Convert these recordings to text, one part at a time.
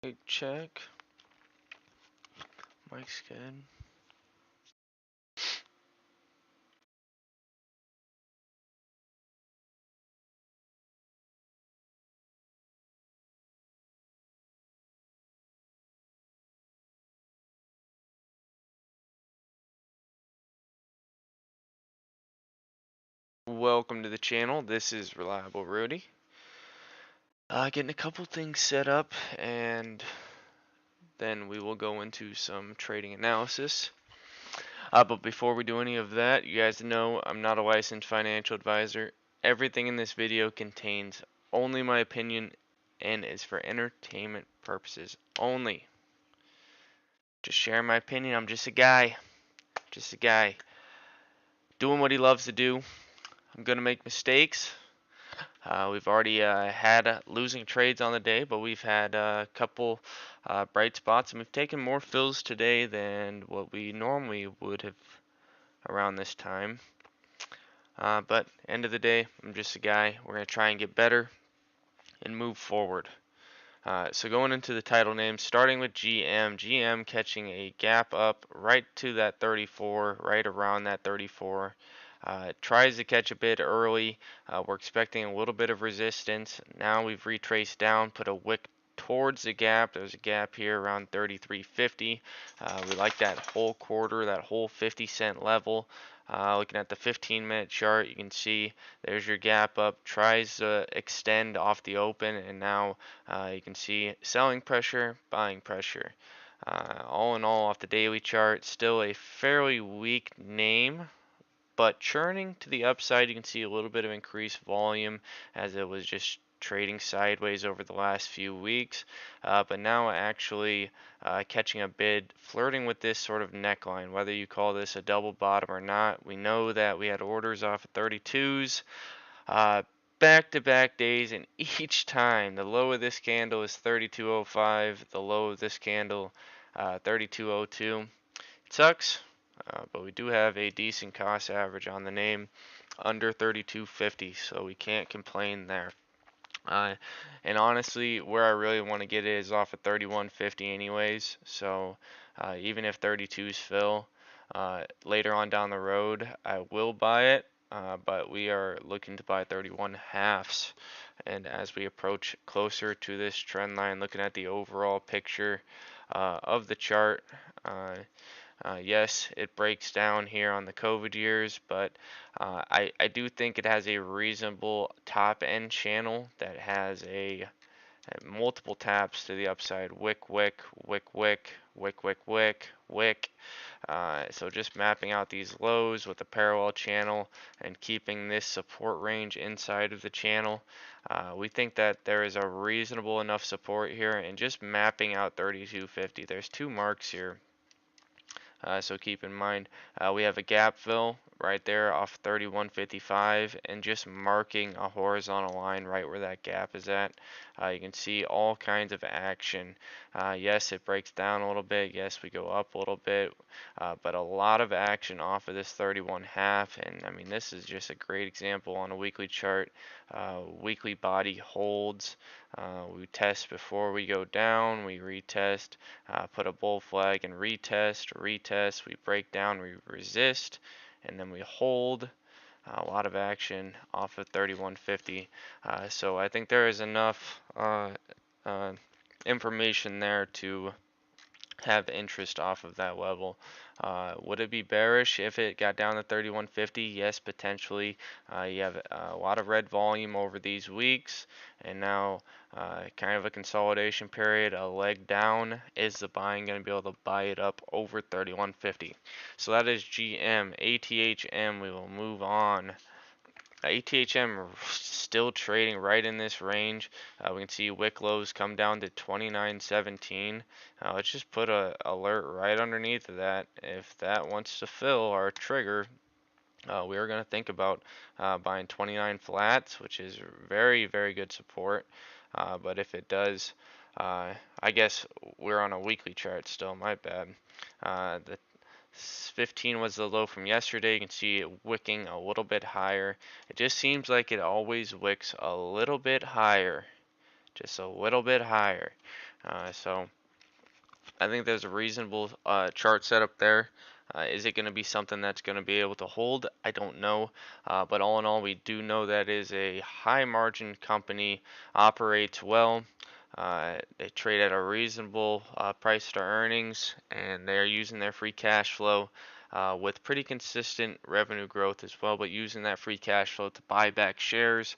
Mic check. Mic's good. Welcome to the channel. This is Reliable Rudy. Getting a couple things set up, and then we will go into some trading analysis. But before we do any of that, you guys know I'm not a licensed financial advisor. Everything in this video contains only my opinion and is for entertainment purposes only. Just sharing my opinion. I'm just a guy. Just a guy doing what he loves to do. I'm gonna make mistakes. We've already had losing trades on the day, but we've had a couple bright spots, and we've taken more fills today than what we normally would have around this time. But end of the day, I'm just a guy. We're going to try and get better and move forward. So going into the title names, starting with GM. GM catching a gap up right to that 34, right around that 34. Tries to catch a bid early. We're expecting a little bit of resistance. Now we've retraced down, put a wick towards the gap. There's a gap here around 33.50. We like that whole quarter, that whole 50-cent level. Looking at the 15-minute chart, you can see there's your gap up. Tries to extend off the open, and now you can see selling pressure, buying pressure. All in all, off the daily chart, still a fairly weak name. But churning to the upside, you can see a little bit of increased volume as it was just trading sideways over the last few weeks. But now actually catching a bid, flirting with this sort of neckline, whether you call this a double bottom or not. We know that we had orders off of 32s. Back-to-back days, and each time the low of this candle is 32.05, the low of this candle 32.02. It sucks. But we do have a decent cost average on the name, under 32.50, so we can't complain there. And honestly, where I really want to get it is off of 31.50 anyways, so even if 32s fill later on down the road, I will buy it, but we are looking to buy 31 halves. And as we approach closer to this trend line, looking at the overall picture of the chart, yes, it breaks down here on the COVID years, but I do think it has a reasonable top end channel that has a multiple taps to the upside. Wick, wick, wick, wick, wick, wick, wick, wick. So just mapping out these lows with a parallel channel and keeping this support range inside of the channel. We think that there is a reasonable enough support here, and just mapping out 32.50. There's two marks here. So keep in mind, we have a gap fill right there off 31.55, and just marking a horizontal line right where that gap is at. You can see all kinds of action. Yes, it breaks down a little bit. Yes, we go up a little bit, but a lot of action off of this 31.5. And I mean, this is just a great example on a weekly chart. Weekly body holds. We test before we go down, we retest, put a bull flag and retest, we break down, we resist, and then we hold. A lot of action off of 31.50. So I think there is enough information there to have interest off of that level. Would it be bearish if it got down to 31.50? Yes, potentially. You have a lot of red volume over these weeks, and now kind of a consolidation period, a leg down. Is the buying going to be able to buy it up over 31.50? So that is GM. ATHM, we will move on. ATHM still trading right in this range. We can see wick lows come down to 29.17. Let's just put a alert right underneath of that. If that wants to fill our trigger, we are going to think about buying 29 flats, which is very, very good support. But if it does, I guess we're on a weekly chart still, my bad. The 15 was the low from yesterday. You can see it wicking a little bit higher. It just seems like it always wicks a little bit higher just a little bit higher. So I think there's a reasonable chart setup there. Is it going to be something that's going to be able to hold? I don't know. But all in all, we do know that is a high margin company, operates well. They trade at a reasonable price to earnings, and they're using their free cash flow with pretty consistent revenue growth as well, but using that free cash flow to buy back shares.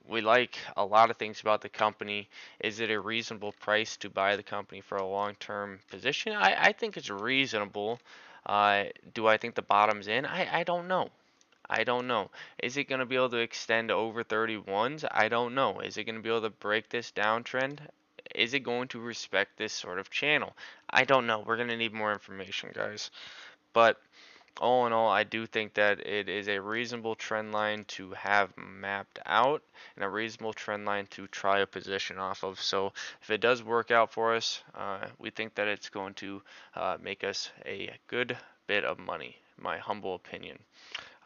We like a lot of things about the company. Is it a reasonable price to buy the company for a long-term position? I think it's reasonable. Do I think the bottom's in? I don't know. I don't know. Is it going to be able to extend over 31s? I don't know. Is it going to be able to break this downtrend? Is it going to respect this sort of channel? I don't know. We're going to need more information, guys. But all in all, I do think that it is a reasonable trend line to have mapped out and a reasonable trend line to try a position off of. So if it does work out for us, we think that it's going to make us a good bit of money, my humble opinion.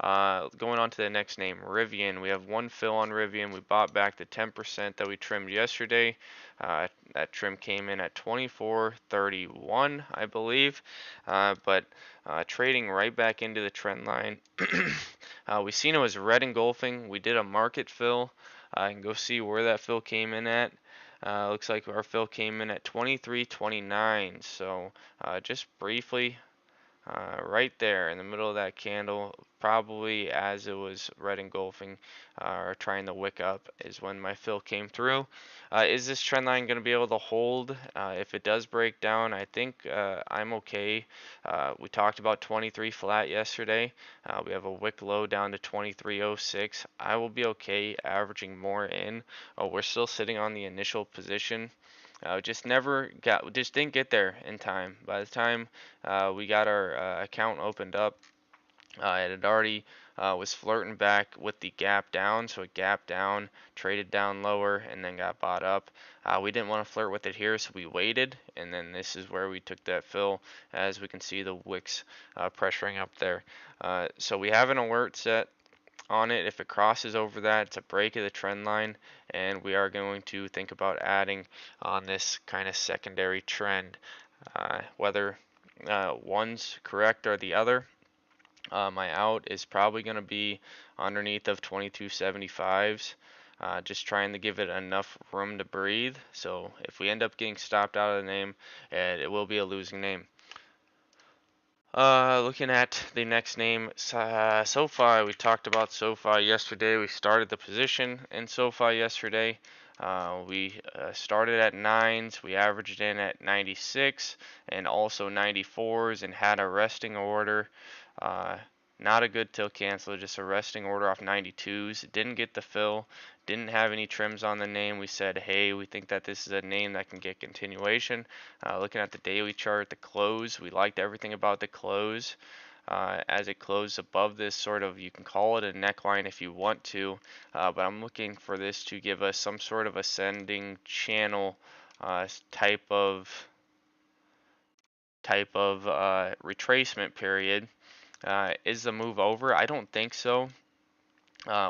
Going on to the next name, Rivian. We have one fill on Rivian. We bought back the 10% that we trimmed yesterday. That trim came in at 24.31, I believe. But trading right back into the trend line. We seen it was red engulfing. We did a market fill. I can go see where that fill came in at. Looks like our fill came in at 23.29. So just briefly, right there in the middle of that candle, probably as it was red engulfing or trying to wick up, is when my fill came through. Is this trend line going to be able to hold? If it does break down, I think I'm okay. We talked about 23 flat yesterday. We have a wick low down to 23.06. I will be okay averaging more in. We're still sitting on the initial position. Just didn't get there in time. By the time we got our account opened up, it had already was flirting back with the gap down, so it gapped down, traded down lower, and then got bought up. We didn't want to flirt with it here, so we waited, and then this is where we took that fill. As we can see, the wicks pressuring up there. So we have an alert set on it. If it crosses over that, it's a break of the trend line, and we are going to think about adding on this kind of secondary trend. Whether one's correct or the other, my out is probably going to be underneath of 22.75s. Just trying to give it enough room to breathe. So if we end up getting stopped out of the name, it will be a losing name. Looking at the next name, SoFi. We talked about SoFi yesterday. We started the position in SoFi yesterday. We started at 9s. We averaged in at 96 and also 94s and had a resting order. Not a good till cancel, just a resting order off 92s. Didn't get the fill, didn't have any trims on the name. We said, hey, we think that this is a name that can get continuation. Looking at the daily chart, the close, we liked everything about the close. As it closed above this sort of, you can call it a neckline if you want to, but I'm looking for this to give us some sort of ascending channel type of retracement period. Is the move over? I don't think so.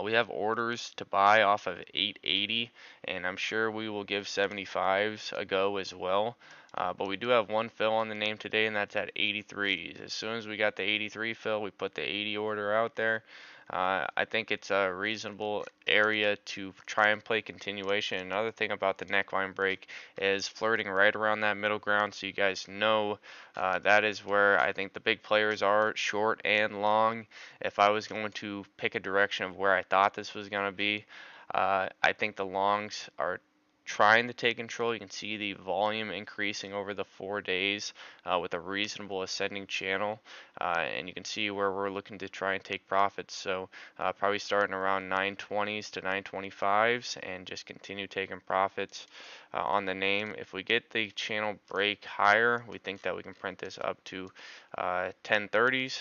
We have orders to buy off of 880, and I'm sure we will give 75s a go as well. But we do have one fill on the name today, and that's at 83s. As soon as we got the 83 fill, we put the 80 order out there. I think it's a reasonable area to try and play continuation. Another thing about the neckline break is flirting right around that middle ground, so you guys know that is where I think the big players are, short and long. If I was going to pick a direction of where I thought this was going to be, I think the longs are trying to take control. You can see the volume increasing over the 4 days with a reasonable ascending channel, and you can see where we're looking to try and take profits. So probably starting around 920s to 925s and just continue taking profits on the name. If we get the channel break higher, we think that we can print this up to 1030s.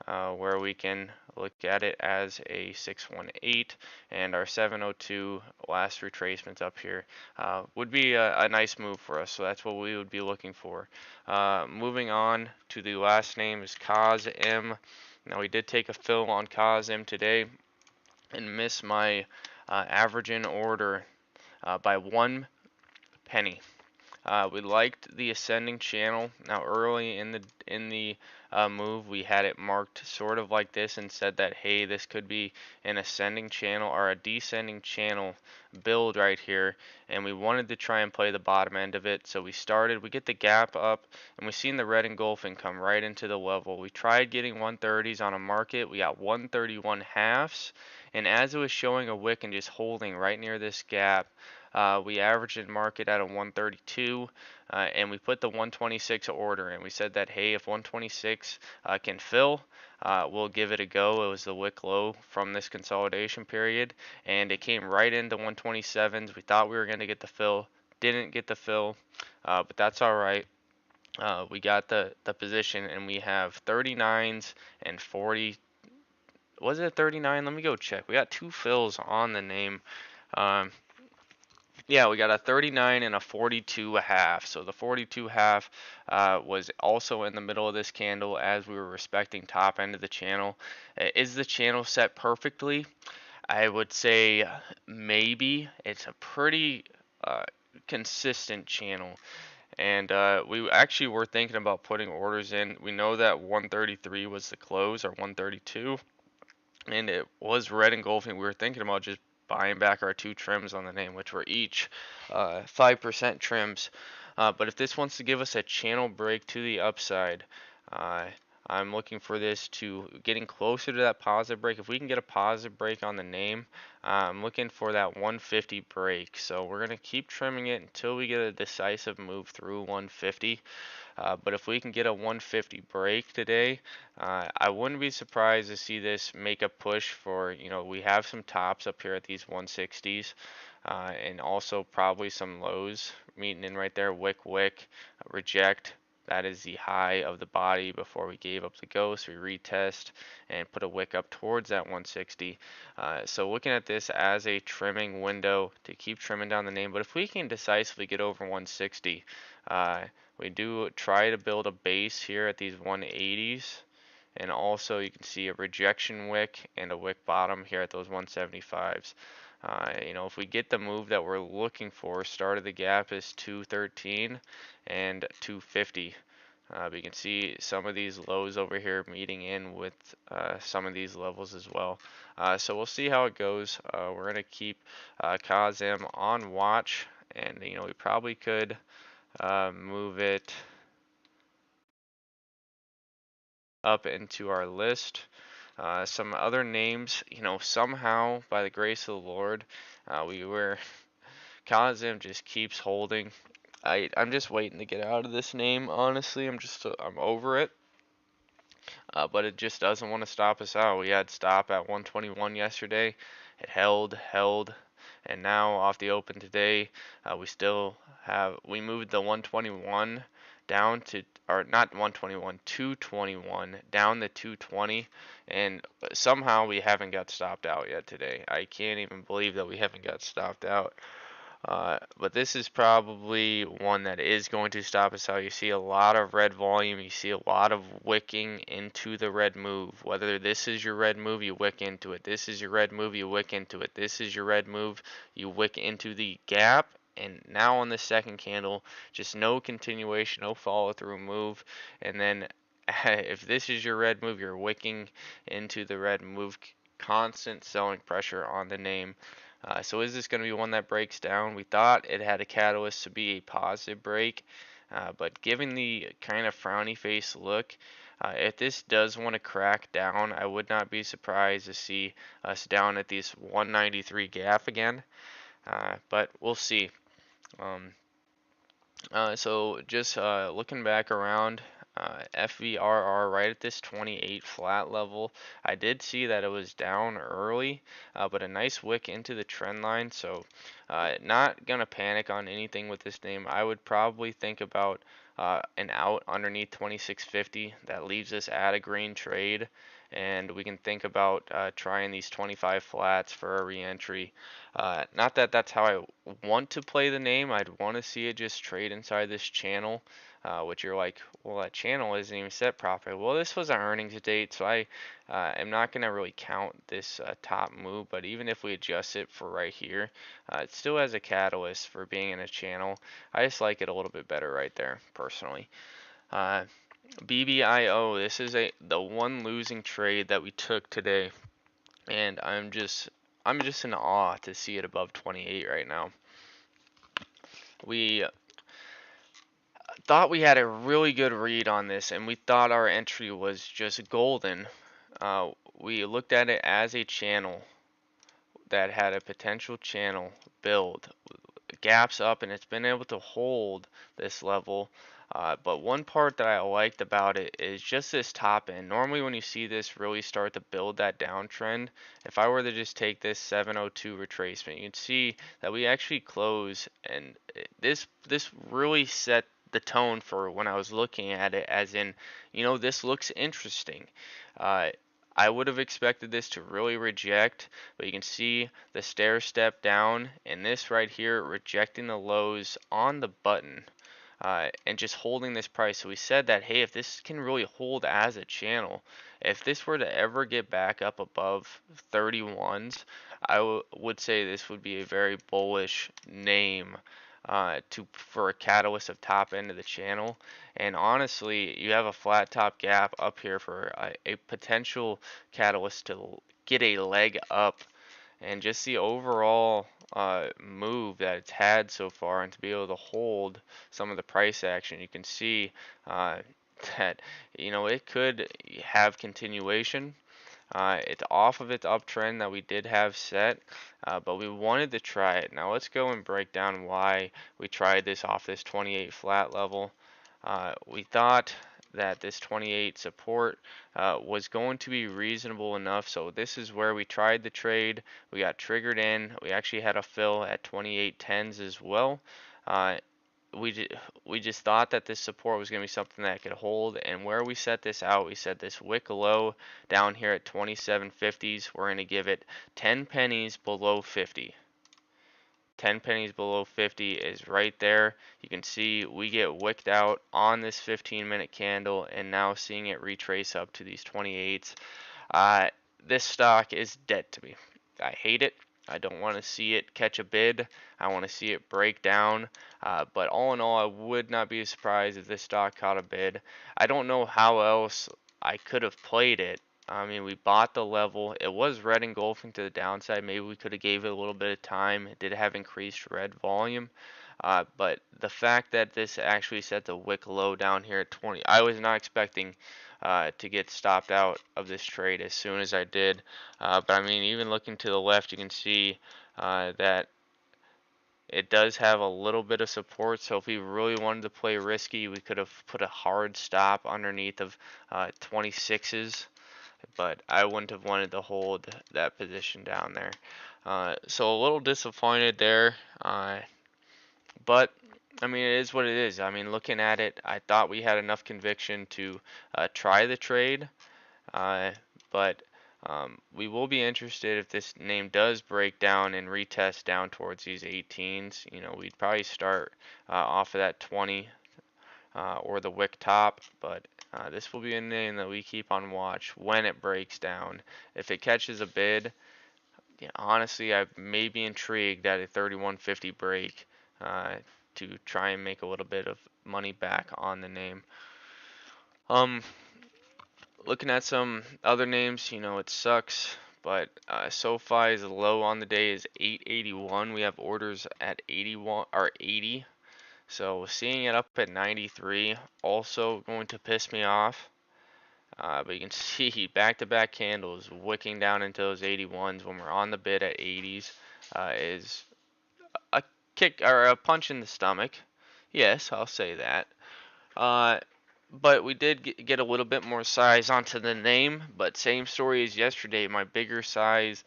Where we can look at it as a 618, and our 702 last retracements up here would be a nice move for us. So that's what we would be looking for. Moving on to the last name is COSM. Now we did take a fill on COSM today and miss my average in order. by 1 penny. We liked the ascending channel. Now early in the move, we had it marked sort of like this and said that, hey, this could be an ascending channel or a descending channel build right here, and we wanted to try and play the bottom end of it. So we get the gap up, and we seen the red engulfing come right into the level. We tried getting 130s on a market. We got 131 halves, and as it was showing a wick and just holding right near this gap, we averaged in market at a 132, and we put the 126 order in. We said that, hey, if 126 can fill, we'll give it a go. It was the wick low from this consolidation period, and it came right into 127s. We thought we were going to get the fill, didn't get the fill, but that's all right. We got the position, and we have 39s and 40. Was it 39? Let me go check. We got 2 fills on the name. Um, Yeah, we got a 39 and a 42 half. So the 42 half was also in the middle of this candle as we were respecting top end of the channel. Is the channel set perfectly? I would say maybe. It's a pretty consistent channel. And we actually were thinking about putting orders in. We know that 133 was the close, or 132, and it was red engulfing. We were thinking about just buying back our 2 trims on the name, which were each 5% trims. But if this wants to give us a channel break to the upside, uh, I'm looking for this to getting closer to that positive break. If we can get a positive break on the name, I'm looking for that 150 break. So we're going to keep trimming it until we get a decisive move through 150. But if we can get a 150 break today, I wouldn't be surprised to see this make a push for, we have some tops up here at these 160s, and also probably some lows meeting in right there. Wick, reject. That is the high of the body before we gave up the ghost. We retest and put a wick up towards that 160. So looking at this as a trimming window to keep trimming down the name. But if we can decisively get over 160, we do try to build a base here at these 180s. And also you can see a rejection wick and a wick bottom here at those 175s. If we get the move that we're looking for, start of the gap is 213 and 250. But you can see some of these lows over here meeting in with some of these levels as well. So we'll see how it goes. We're going to keep COSM on watch, and we probably could move it up into our list. Some other names, somehow by the grace of the Lord, COSM just keeps holding. I'm just waiting to get out of this name, honestly. I'm over it. But it just doesn't want to stop us out. We had stop at 121 yesterday. It held, and now off the open today, we moved the 121 down to, or not 121, 221 down to 220, and somehow we haven't got stopped out yet today. I can't even believe that we haven't got stopped out. But this is probably one that is going to stop us out. You see a lot of red volume. You see a lot of wicking into the red move. Whether this is your red move, you wick into it. This is your red move, you wick into it. This is your red move, you wick into the gap. And now on the second candle, just no continuation, no follow through move. And then if this is your red move, you're wicking into the red move. Constant selling pressure on the name. So is this going to be one that breaks down? We thought it had a catalyst to be a positive break, but given the kind of frowny face look, if this does want to crack down, I would not be surprised to see us down at this 193 gap again, but we'll see. So just looking back around, FVRR right at this 28 flat level. I did see that it was down early, but a nice wick into the trend line. So not gonna panic on anything with this name. I would probably think about an out underneath 2650. That leaves us at a green trade, and we can think about trying these 25 flats for a re-entry. Not that that's how I want to play the name. I'd want to see it just trade inside this channel. which you're like, well, that channel isn't even set properly. Well, this was an earnings date, so I am not going to really count this top move, but even if we adjust it for right here, it still has a catalyst for being in a channel. I just like it a little bit better right there, personally. BBIO, this is the one losing trade that we took today, and I'm just in awe to see it above 28 right now. We thought we had a really good read on this, and we thought our entry was just golden. We looked at it as a channel that had a potential channel build, gaps up, and it's been able to hold this level. But one part that I liked about it is just this top end. Normally when you see this really start to build that downtrend, if I were to just take this 702 retracement, you'd see that we actually close, and this really set the tone for when I was looking at it, as in, this looks interesting. I would have expected this to really reject, but you can see the stair step down, and this right here rejecting the lows on the button, and just holding this price. So we said that, hey, if this can really hold as a channel, if this were to ever get back up above 31s, I would say this would be a very bullish name for a catalyst of top end of the channel. And honestly, you have a flat top gap up here for a potential catalyst to get a leg up, and just the overall move that it's had so far, and to be able to hold some of the price action, you can see that it could have continuation. It's off of its uptrend that we did have set, but we wanted to try it. Now let's go and break down why we tried this off this 28 flat level. We thought that this 28 support was going to be reasonable enough, so this is where we tried the trade. We got triggered in. We actually had a fill at 28.10s as well. We just thought that this support was going to be something that could hold, and where we set this out, we set this wick low down here at 27.50s. We're going to give it 10 pennies below 50. 10 pennies below 50 is right there. You can see we get wicked out on this 15-minute candle, and now seeing it retrace up to these 28s. This stock is dead to me. I hate it. I don't want to see it catch a bid. I want to see it break down. But all in all, I would not be surprised if this stock caught a bid. I don't know how else I could have played it. I mean, we bought the level. It was red engulfing to the downside. Maybe we could have gave it a little bit of time. It did have increased red volume. But the fact that this actually set the wick low down here at 20, I was not expecting to get stopped out of this trade as soon as I did. But I mean, even looking to the left, you can see that it does have a little bit of support. So if we really wanted to play risky, we could have put a hard stop underneath of 26s. But I wouldn't have wanted to hold that position down there. So a little disappointed there. But I mean, it is what it is. I mean, looking at it, I thought we had enough conviction to try the trade. But we will be interested if this name does break down and retest down towards these 18s. We'd probably start off of that 20 or the wick top, but this will be a name that we keep on watch when it breaks down. If it catches a bid, honestly, I may be intrigued at a 31.50 break to try and make a little bit of money back on the name. Looking at some other names, it sucks, but SoFi's low on the day is 881. We have orders at 81 or 80. So seeing it up at 93 also going to piss me off. But you can see back-to-back candles wicking down into those 81s when we're on the bid at 80s is a kick or a punch in the stomach. Yes, I'll say that. But we did get a little bit more size onto the name, but same story as yesterday. My bigger size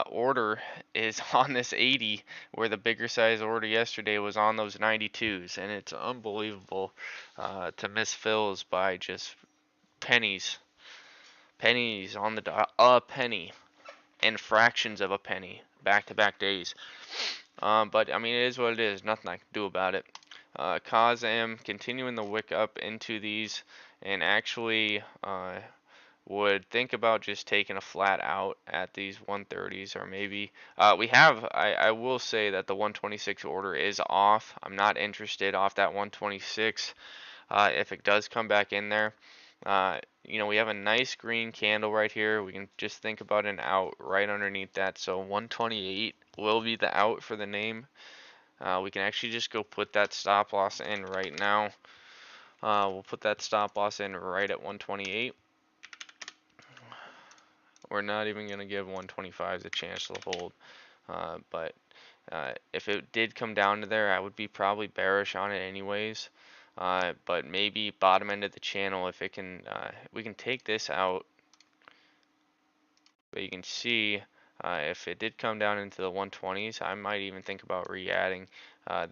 order is on this 80, where the bigger size order yesterday was on those 92s, and it's unbelievable to miss fills by just pennies on the dot, a penny and fractions of a penny back-to-back days. But I mean, it is what it is. Nothing I can do about it. COSM continuing the wick up into these, and actually would think about just taking a flat out at these 130s, or maybe I will say that the 126 order is off. I'm not interested off that 126. If it does come back in there, we have a nice green candle right here. We can just think about an out right underneath that. So 128 will be the out for the name. We can actually just go put that stop loss in right now. We'll put that stop loss in right at 128. We're not even going to give 125s a chance to hold. But if it did come down to there, I would be probably bearish on it anyways. But maybe bottom end of the channel, if it can, we can take this out. But you can see if it did come down into the 120s, I might even think about re-adding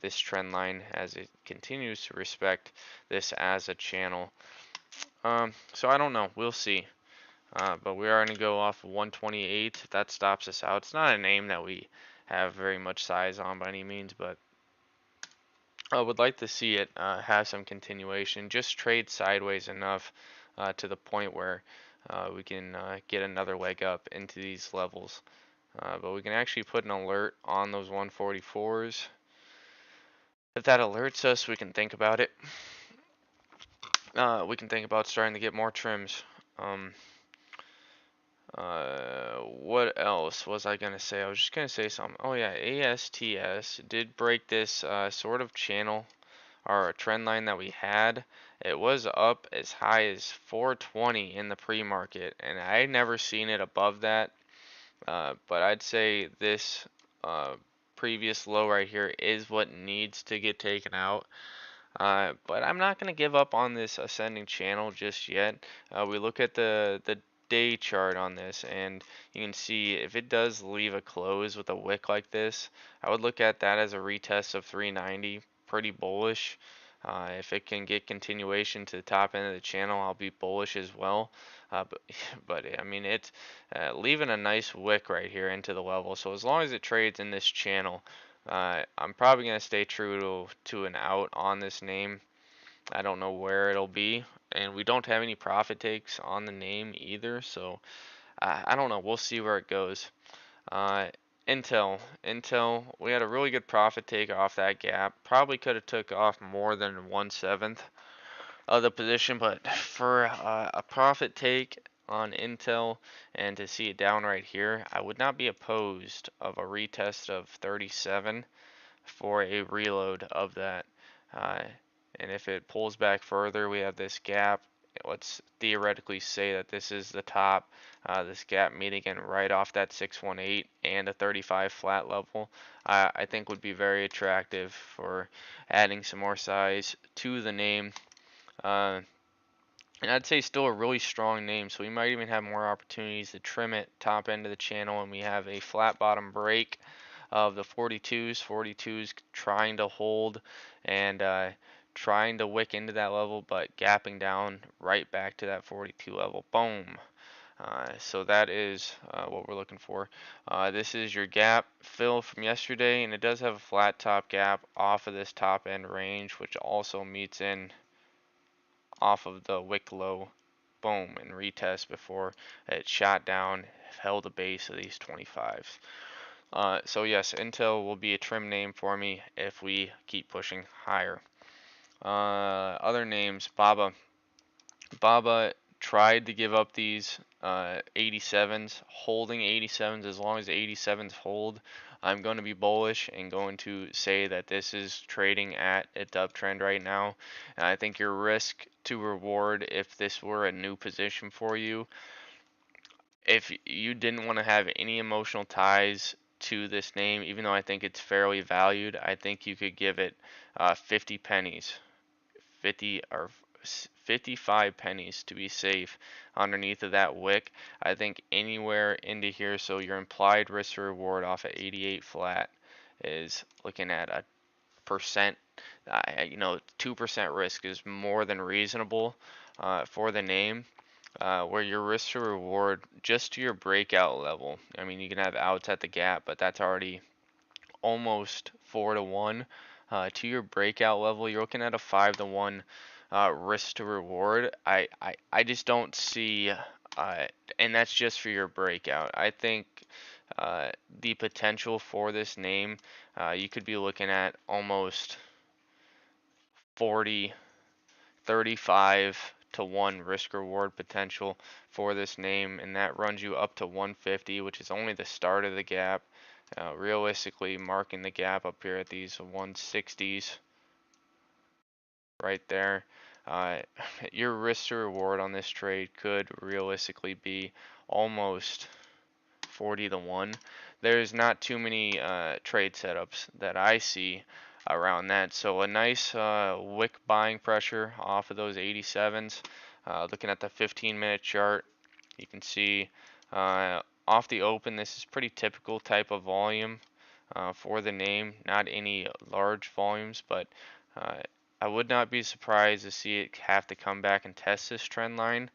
this trend line as it continues to respect this as a channel. So I don't know. We'll see. But we are going to go off of 128 if that stops us out. It's not a name that we have very much size on by any means, but I would like to see it have some continuation. Just trade sideways enough to the point where we can get another leg up into these levels. But we can actually put an alert on those 144s. If that alerts us, we can think about it. We can think about starting to get more trims. What else was I gonna say? I was just gonna say something. Oh yeah, ASTS did break this sort of channel or a trend line that we had. It was up as high as 420 in the pre-market, and I had never seen it above that. But I'd say this previous low right here is what needs to get taken out. But I'm not going to give up on this ascending channel just yet. We look at the day chart on this, and you can see if it does leave a close with a wick like this, I would look at that as a retest of 390. Pretty bullish. If it can get continuation to the top end of the channel, I'll be bullish as well. But I mean, it's leaving a nice wick right here into the level. So as long as it trades in this channel, I'm probably going to stay true to an out on this name. I don't know where it'll be, and we don't have any profit takes on the name either, so I don't know. We'll see where it goes. Intel, we had a really good profit take off that gap. Probably could have took off more than 1/7 of the position, but for a profit take on Intel and to see it down right here, I would not be opposed of a retest of 37 for a reload of that. And if it pulls back further, we have this gap. Let's theoretically say that this is the top. This gap meeting again right off that 618 and a 35 flat level, I think would be very attractive for adding some more size to the name. And I'd say still a really strong name, so we might even have more opportunities to trim it top end of the channel, and we have a flat bottom break of the 42s trying to hold and trying to wick into that level, but gapping down right back to that 42 level. Boom. So that is what we're looking for. This is your gap fill from yesterday, and it does have a flat top gap off of this top end range, which also meets in off of the wick low. Boom, and retest before it shot down, held the base of these 25s. So yes, Intel will be a trim name for me if we keep pushing higher. Other names, Baba. Baba tried to give up these 87s, holding 87s. As long as 87s hold, I'm going to be bullish and going to say that this is trading at a dub trend right now. And I think your risk to reward, if this were a new position for you, if you didn't want to have any emotional ties to this name, even though I think it's fairly valued, I think you could give it 50 pennies, 50 or 55 pennies to be safe underneath of that wick. I think anywhere into here, so your implied risk to reward off at 88 flat is looking at a percent. 2% risk is more than reasonable for the name. Where your risk to reward just to your breakout level. I mean, you can have outs at the gap, but that's already almost 4 to 1. to your breakout level, you're looking at a 5-to-1 risk to reward. I just don't see, and that's just for your breakout. I think the potential for this name, you could be looking at almost 40, 35-to-1 risk reward potential for this name, and that runs you up to 150, which is only the start of the gap. Realistically, marking the gap up here at these 160s right there, uh, your risk to reward on this trade could realistically be almost 40-to-1. There's not too many trade setups that I see around that. So a nice wick buying pressure off of those 87s. Looking at the 15-minute chart, you can see off the open, this is pretty typical type of volume for the name. Not any large volumes, but I would not be surprised to see it have to come back and test this trend line.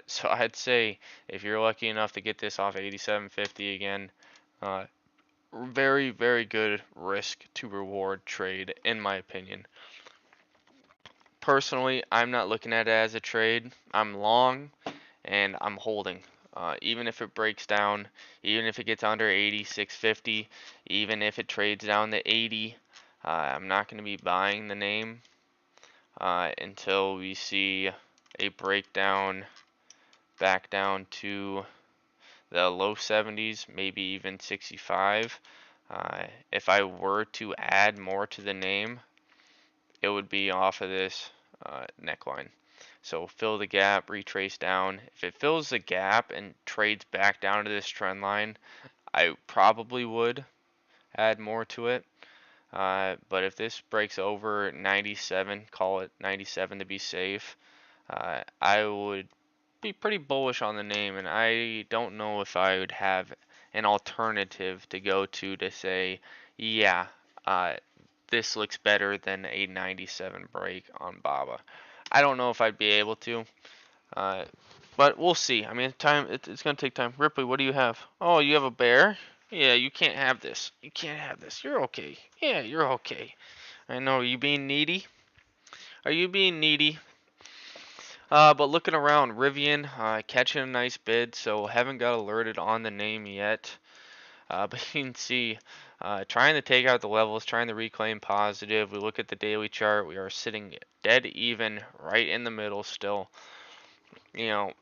So I'd say if you're lucky enough to get this off 87.50 again, very, very good risk to reward trade, in my opinion. Personally, I'm not looking at it as a trade. I'm long and I'm holding. Even if it breaks down, even if it gets under 86.50, even if it trades down to 80, I'm not going to be buying the name until we see a breakdown back down to the low 70s, maybe even 65. If I were to add more to the name, it would be off of this neckline. So fill the gap, retrace down. If it fills the gap and trades back down to this trend line, I probably would add more to it. But if this breaks over 97, call it 97 to be safe, I would be pretty bullish on the name, and I don't know if I would have an alternative to go to say, yeah, this looks better than a 97 break on Baba. I don't know if I'd be able to, uh, but we'll see. I mean, it's gonna take time. Ripley, what do you have? Oh, you have a bear? Yeah, you can't have this. You can't have this. You're okay. Yeah, you're okay. I know. Are you being needy? Are you being needy? But looking around, Rivian catching a nice bid, so haven't got alerted on the name yet. But you can see trying to take out the levels, trying to reclaim positive. We look at the daily chart, we are sitting dead even right in the middle still. You know,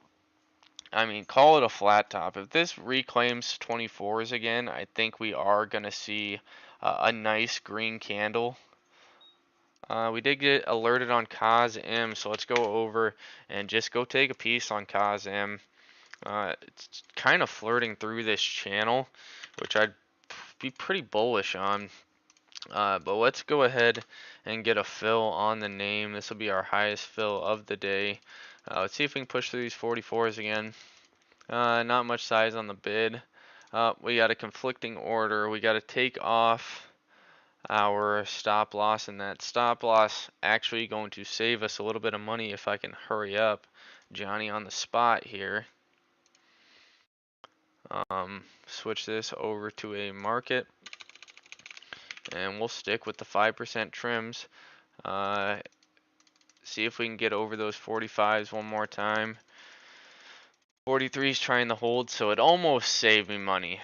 I mean, call it a flat top. If this reclaims 24s again, I think we are going to see a nice green candle. We did get alerted on COSM, so let's go over and just go take a piece on COSM. It's kind of flirting through this channel, which I'd be pretty bullish on. But let's go ahead and get a fill on the name. This will be our highest fill of the day. Let's see if we can push through these 44s again. Not much size on the bid. We got a conflicting order. We got to take off our stop loss, and that stop loss actually going to save us a little bit of money if I can hurry up. Johnny on the spot here. Switch this over to a market, and we'll stick with the 5% trims. See if we can get over those 45s one more time. 43 is trying to hold, so it almost saved me money.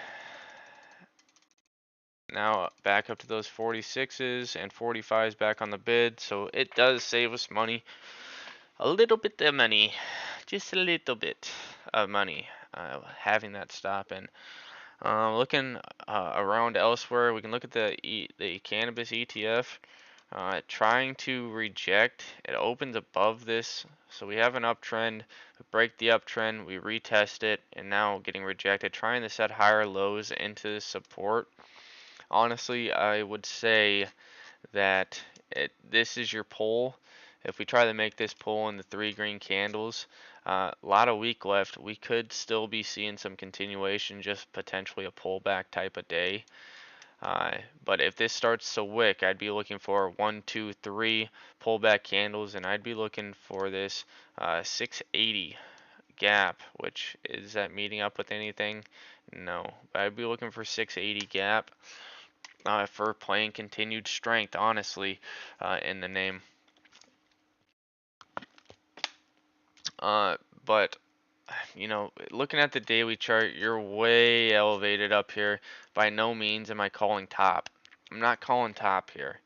Now back up to those 46s and 45s back on the bid, so it does save us money. A little bit of money, just a little bit of money, having that stop in. Looking around elsewhere, we can look at the cannabis ETF. Trying to reject. It opens above this, so we have an uptrend. We break the uptrend, we retest it, and now getting rejected. Trying to set higher lows into support. Honestly, I would say that this is your pull. If we try to make this pull in the 3 green candles, a lot of week left. We could still be seeing some continuation, just potentially a pullback type of day. But if this starts to wick, I'd be looking for 1, 2, 3 pullback candles, and I'd be looking for this 680 gap, which is that meeting up with anything? No, but I'd be looking for 680 gap. for playing continued strength, honestly, in the name. But looking at the daily chart, you're way elevated up here. By no means am I calling top. I'm not calling top here.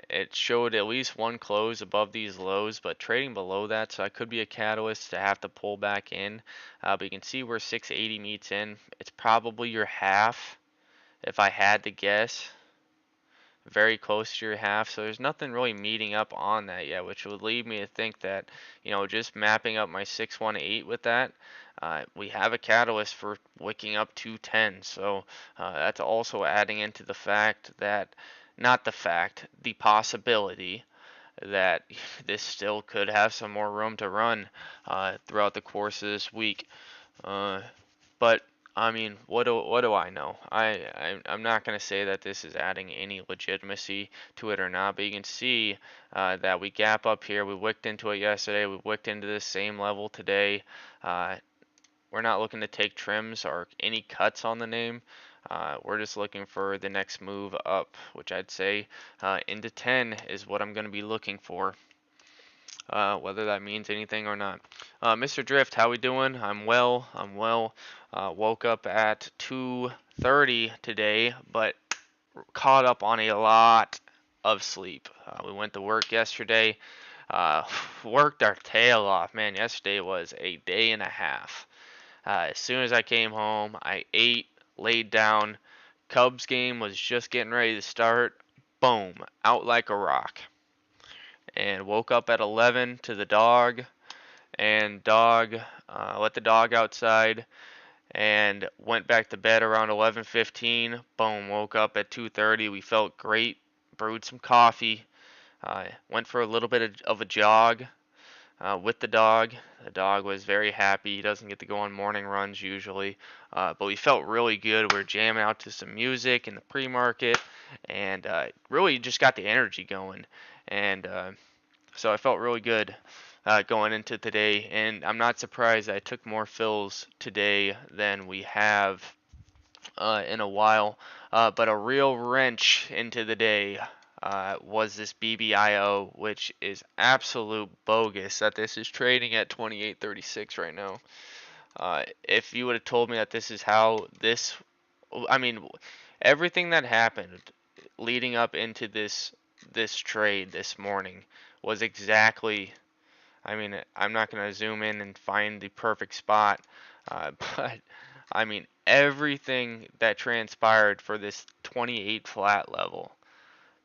It showed at least one close above these lows, but trading below that, so I could be a catalyst to have to pull back in. But you can see where 680 meets in. It's probably your half, if I had to guess. Very close to your half, so there's nothing really meeting up on that yet, which would lead me to think that, just mapping up my 618 with that, we have a catalyst for wicking up 210. So that's also adding into the fact that, not the fact, the possibility that this still could have some more room to run throughout the course of this week. But I mean, what do I know? I'm not gonna say that this is adding any legitimacy to it or not, but you can see that we gap up here. We wicked into it yesterday. We wicked into this same level today. We're not looking to take trims or any cuts on the name. We're just looking for the next move up, which I'd say into 10 is what I'm going to be looking for. Whether that means anything or not. Mr. Drift, how we doing? I'm well. I'm well. Woke up at 2:30 today, but caught up on a lot of sleep. We went to work yesterday. Uh, Worked our tail off, man. Yesterday was a day and a half. As soon as I came home, I ate, laid down. Cubs game was just getting ready to start. Boom, out like a rock. And woke up at 11 to the dog, and let the dog outside, and went back to bed around 11:15. Boom, woke up at 2:30. We felt great. Brewed some coffee. Went for a little bit of a jog with the dog. The dog was very happy. He doesn't get to go on morning runs usually, but we felt really good. We were jamming out to some music in the pre-market, and really just got the energy going. And so I felt really good going into today, and I'm not surprised I took more fills today than we have in a while. But a real wrench into the day was this BBIO, which is absolute bogus that this is trading at 28.36 right now. If you would have told me that this is how this, I mean, everything that happened leading up into this trade this morning was exactly, I mean, I'm not going to zoom in and find the perfect spot, but I mean, everything that transpired for this 28 flat level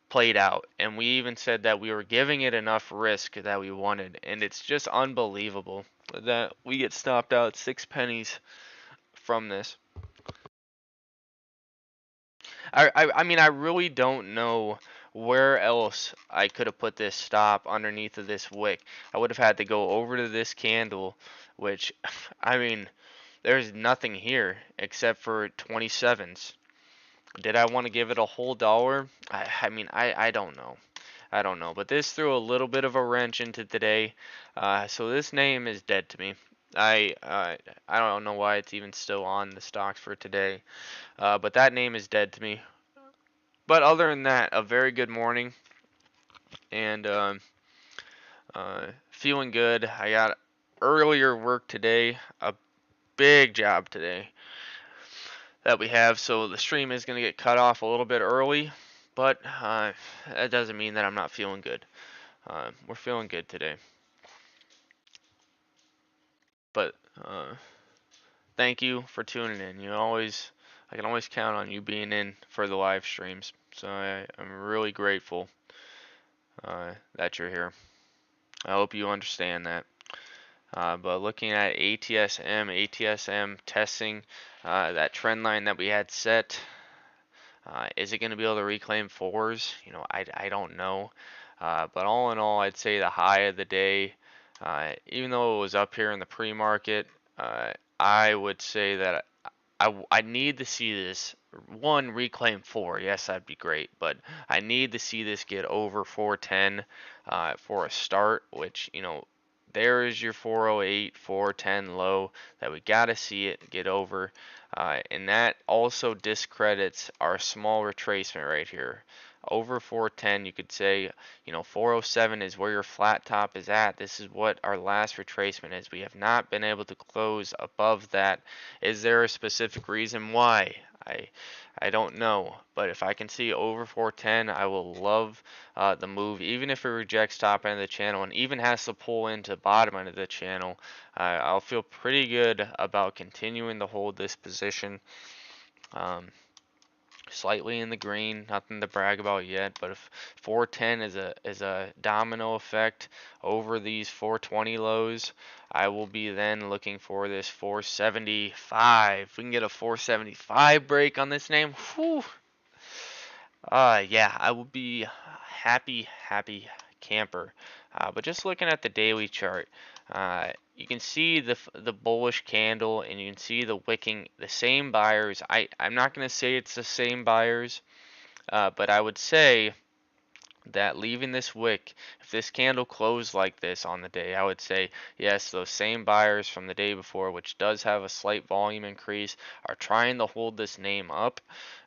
played out. And we even said that we were giving it enough risk that we wanted. And it's just unbelievable that we get stopped out 6 pennies from this. I mean, I really don't know where else I could have put this stop underneath of this wick. I would have had to go over to this candle, which, I mean, there's nothing here except for 27s. Did I want to give it a whole dollar? I mean, I don't know. I don't know. But this threw a little bit of a wrench into today. So this name is dead to me. I don't know why it's even still on the stocks for today. But that name is dead to me. But other than that, a very good morning. And feeling good. I got earlier work today. A big job today that we have. So the stream is going to get cut off a little bit early. But that doesn't mean that I'm not feeling good. We're feeling good today. But thank you for tuning in. I can always count on you being in for the live streams. So I'm really grateful that you're here. I hope you understand that. But looking at ATSM testing that trend line that we had set, is it going to be able to reclaim fours? I don't know. But all in all, I'd say the high of the day, even though it was up here in the pre-market, I would say that I need to see this one reclaim 4. Yes, that'd be great, but I need to see this get over 410 for a start, which there is your 408, 410 low that we got to see it get over. And that also discredits our small retracement right here. Over 410, you could say, 407 is where your flat top is at. This is what our last retracement is. We have not been able to close above that. Is there a specific reason why? I don't know, but if I can see over 410, I will love the move. Even if it rejects top end of the channel and even has to pull into bottom end of the channel, I'll feel pretty good about continuing to hold this position. Slightly in the green, nothing to brag about yet, but if 410 is a domino effect over these 420 lows, I will be then looking for this 475. If we can get a 475 break on this name, whew. Yeah, I will be happy camper. But just looking at the daily chart, you can see the bullish candle, and you can see the wicking, the same buyers. I'm not gonna say it's the same buyers, but I would say that leaving this wick, if this candle closed like this on the day, I would say yes, those same buyers from the day before, which does have a slight volume increase, are trying to hold this name up,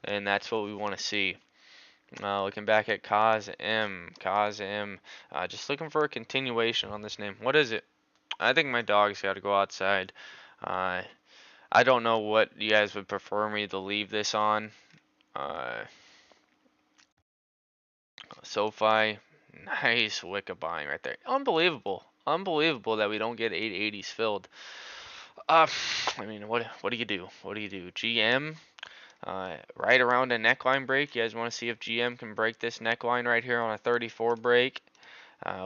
and that's what we want to see. Looking back at COSM, just looking for a continuation on this name. What is it? I think my dog's got to go outside. Uh, I don't know what you guys would prefer me to leave this on. Uh, SoFi, nice wick of buying right there. Unbelievable. Unbelievable that we don't get 880s filled. I mean, what do you do? What do you do? GM, right around a neckline break. You guys want to see if GM can break this neckline right here on a 34 break?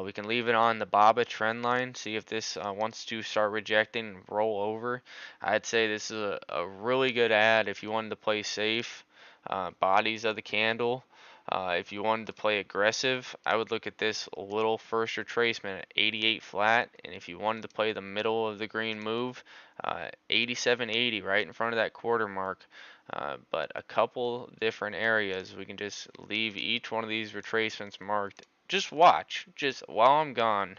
We can leave it on the BABA trend line, see if this wants to start rejecting and roll over. I'd say this is a really good ad if you wanted to play safe. Bodies of the candle. If you wanted to play aggressive, I would look at this little first retracement at 88 flat, and if you wanted to play the middle of the green move, 87.80 right in front of that quarter mark. But a couple different areas, we can just leave each one of these retracements marked. Just watch, just while I'm gone.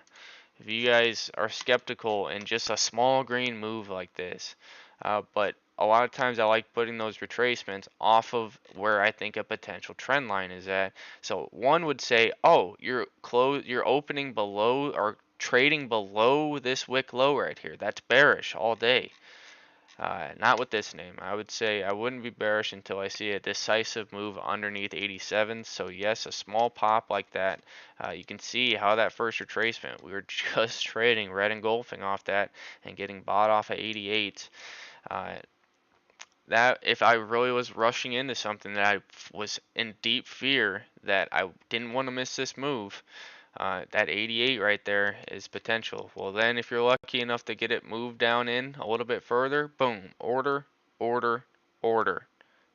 If you guys are skeptical in just a small green move like this, but a lot of times I like putting those retracements off of where I think a potential trend line is at. So one would say, oh, you're opening below or trading below this wick low right here. That's bearish all day. Not with this name. I would say I wouldn't be bearish until I see a decisive move underneath 87. So yes, a small pop like that. You can see how that first retracement, we were just trading red engulfing off that and getting bought off at 88. That if I really was rushing into something that I was in deep fear that I didn't want to miss this move, that 88 right there is potential. Well, then if you're lucky enough to get it moved down in a little bit further, boom, order, order, order.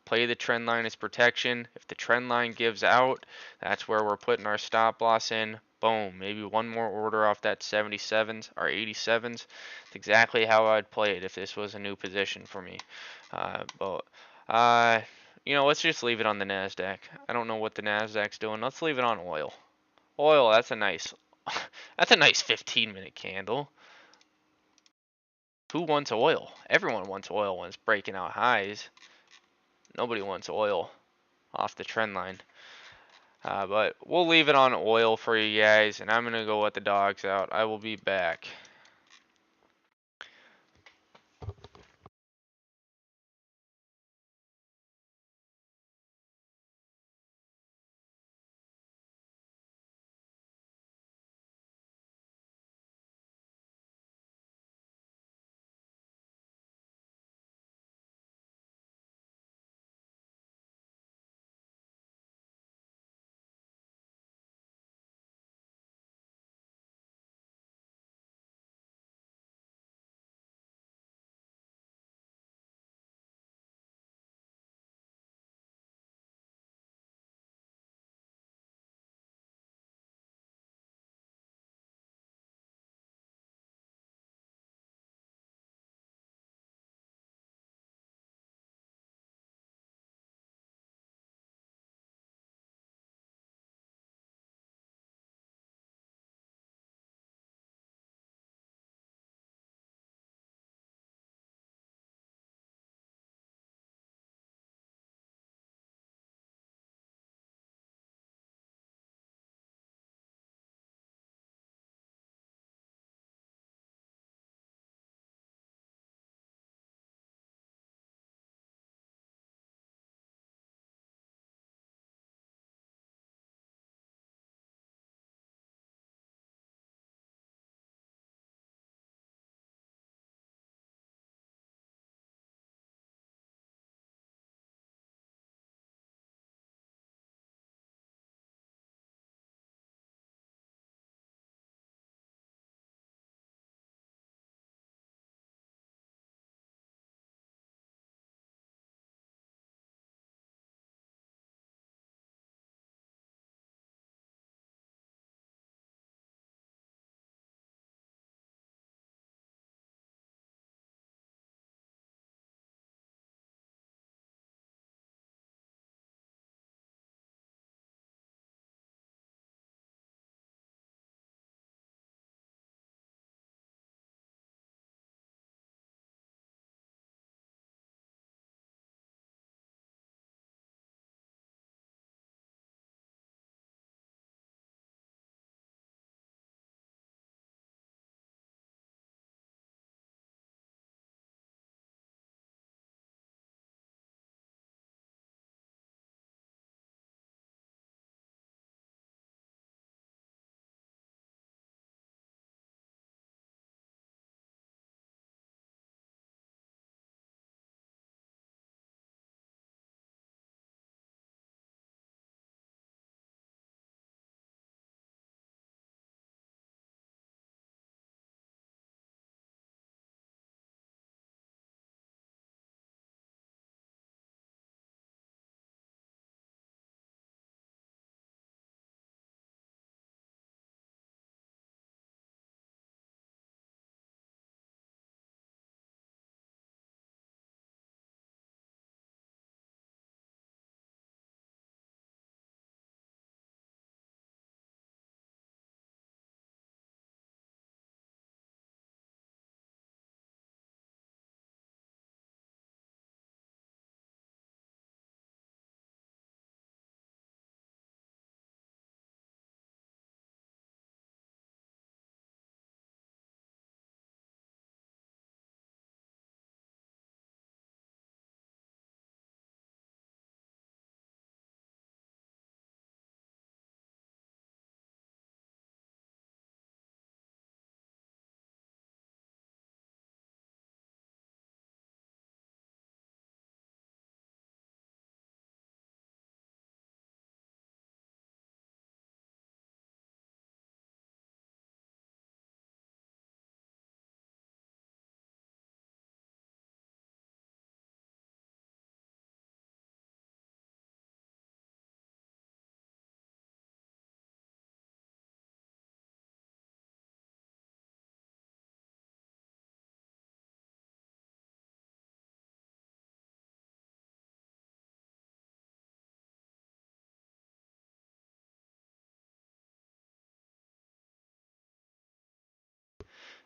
Play the trend line as protection. If the trend line gives out, that's where we're putting our stop loss in. Boom, maybe one more order off that 77s or 87s. It's exactly how I'd play it if this was a new position for me. But let's just leave it on the NASDAQ. I don't know what the NASDAQ's doing. Let's leave it on oil. Oil, that's a nice 15-minute candle. Who wants oil? Everyone wants oil when it's breaking out highs. Nobody wants oil off the trend line. But we'll leave it on oil for you guys, and I'm gonna go let the dogs out. I will be back.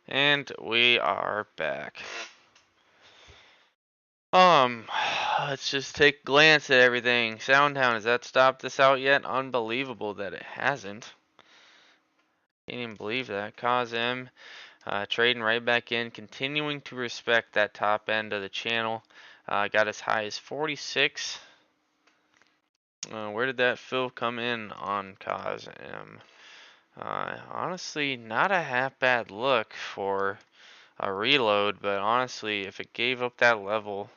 And we are back. Let's just take a glance at everything. Soundhound, has that stopped this out yet? Unbelievable that it hasn't. Can't even believe that. COSM, trading right back in, continuing to respect that top end of the channel. Got as high as 46. Where did that fill come in on COSM? Honestly, not a half bad look for a reload, but honestly, if it gave up that level,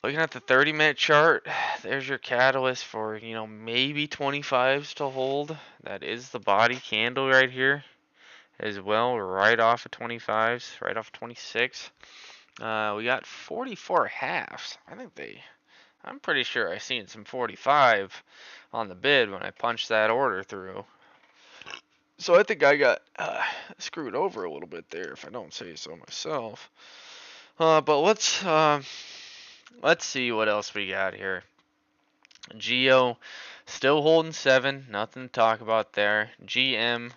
looking at the 30-minute chart, there's your catalyst for, maybe 25s to hold. That is the body candle right here as well, right off of 25s, right off 26. We got 44 halves. I'm pretty sure I seen some 45 on the bid when I punched that order through. So I think I got screwed over a little bit there, if I don't say so myself. But let's see what else we got here. Geo still holding 7, nothing to talk about there. GM,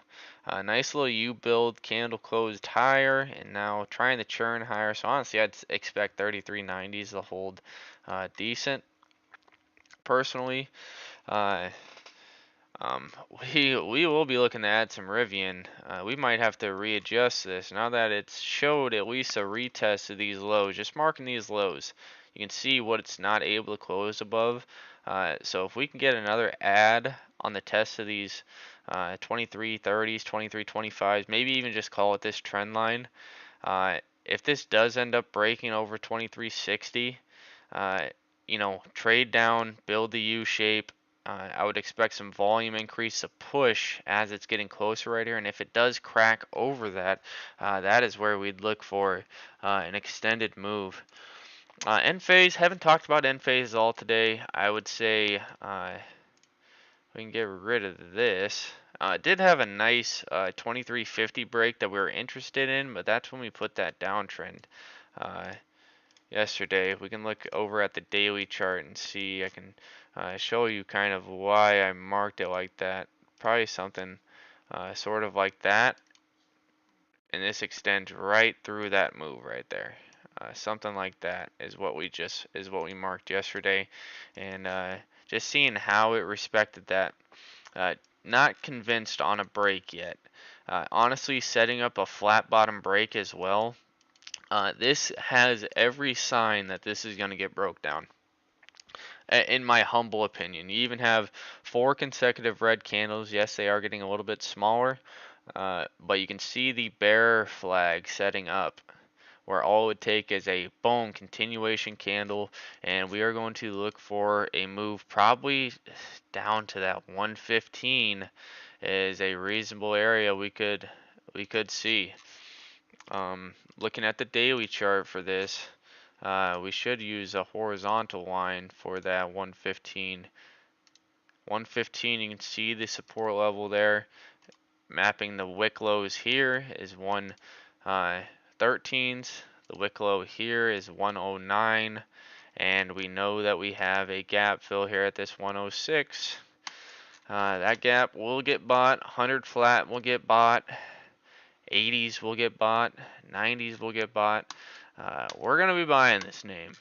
nice little U build, candle closed higher, and now trying to churn higher. So honestly, I'd expect 3390s to hold decent. Personally, uh, um, we will be looking to add some Rivian. We might have to readjust this now that it's showed at least a retest of these lows. Just marking these lows, you can see what it's not able to close above. So if we can get another add on the test of these 2330s, 2325s, maybe even just call it this trend line. If this does end up breaking over 2360, trade down, build the U shape. I would expect some volume increase, a push as it's getting closer right here. And if it does crack over that, that is where we'd look for an extended move. End phase, haven't talked about end phase all today. I would say we can get rid of this. It did have a nice 2350 break that we were interested in, but that's when we put that downtrend. Yesterday. We can look over at the daily chart and see. I can show you kind of why I marked it like that. Probably something sort of like that, and this extends right through that move right there. Something like that is what we marked yesterday, and just seeing how it respected that. Not convinced on a break yet. Honestly, setting up a flat bottom break as well. This has every sign that this is going to get broke down, in my humble opinion. You even have 4 consecutive red candles. Yes, they are getting a little bit smaller, but you can see the bear flag setting up, where all it would take is a boom continuation candle, and we are going to look for a move probably down to that 115 is a reasonable area we could see. Looking at the daily chart for this, we should use a horizontal line for that 115. 115, you can see the support level there. Mapping the wick lows here is 113s. The wick low here is 109. And we know that we have a gap fill here at this 106. That gap will get bought. 100 flat will get bought. 80s will get bought, 90s will get bought. We're going to be buying this name.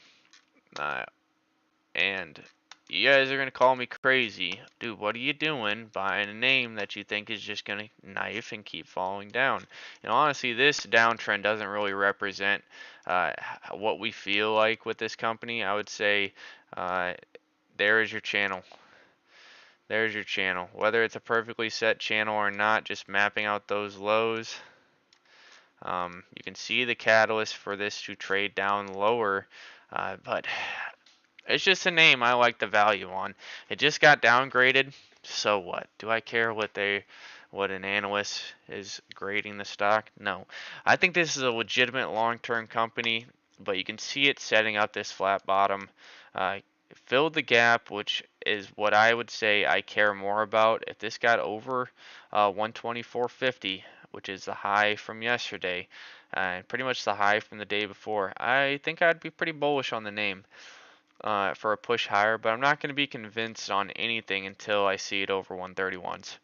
And you guys are going to call me crazy. Dude, what are you doing buying a name that you think is just going to knife and keep falling down? Honestly, this downtrend doesn't really represent what we feel like with this company. I would say there is your channel. There's your channel. Whether it's a perfectly set channel or not, just mapping out those lows. You can see the catalyst for this to trade down lower, but it's just a name I like the value on. It just got downgraded, so what? Do I care what an analyst is grading the stock? No. I think this is a legitimate long-term company, but you can see it setting up this flat bottom. Filled the gap, which is what I would say I care more about. If this got over 124.50, which is the high from yesterday, and pretty much the high from the day before, I think I'd be pretty bullish on the name for a push higher, but I'm not going to be convinced on anything until I see it over 131s.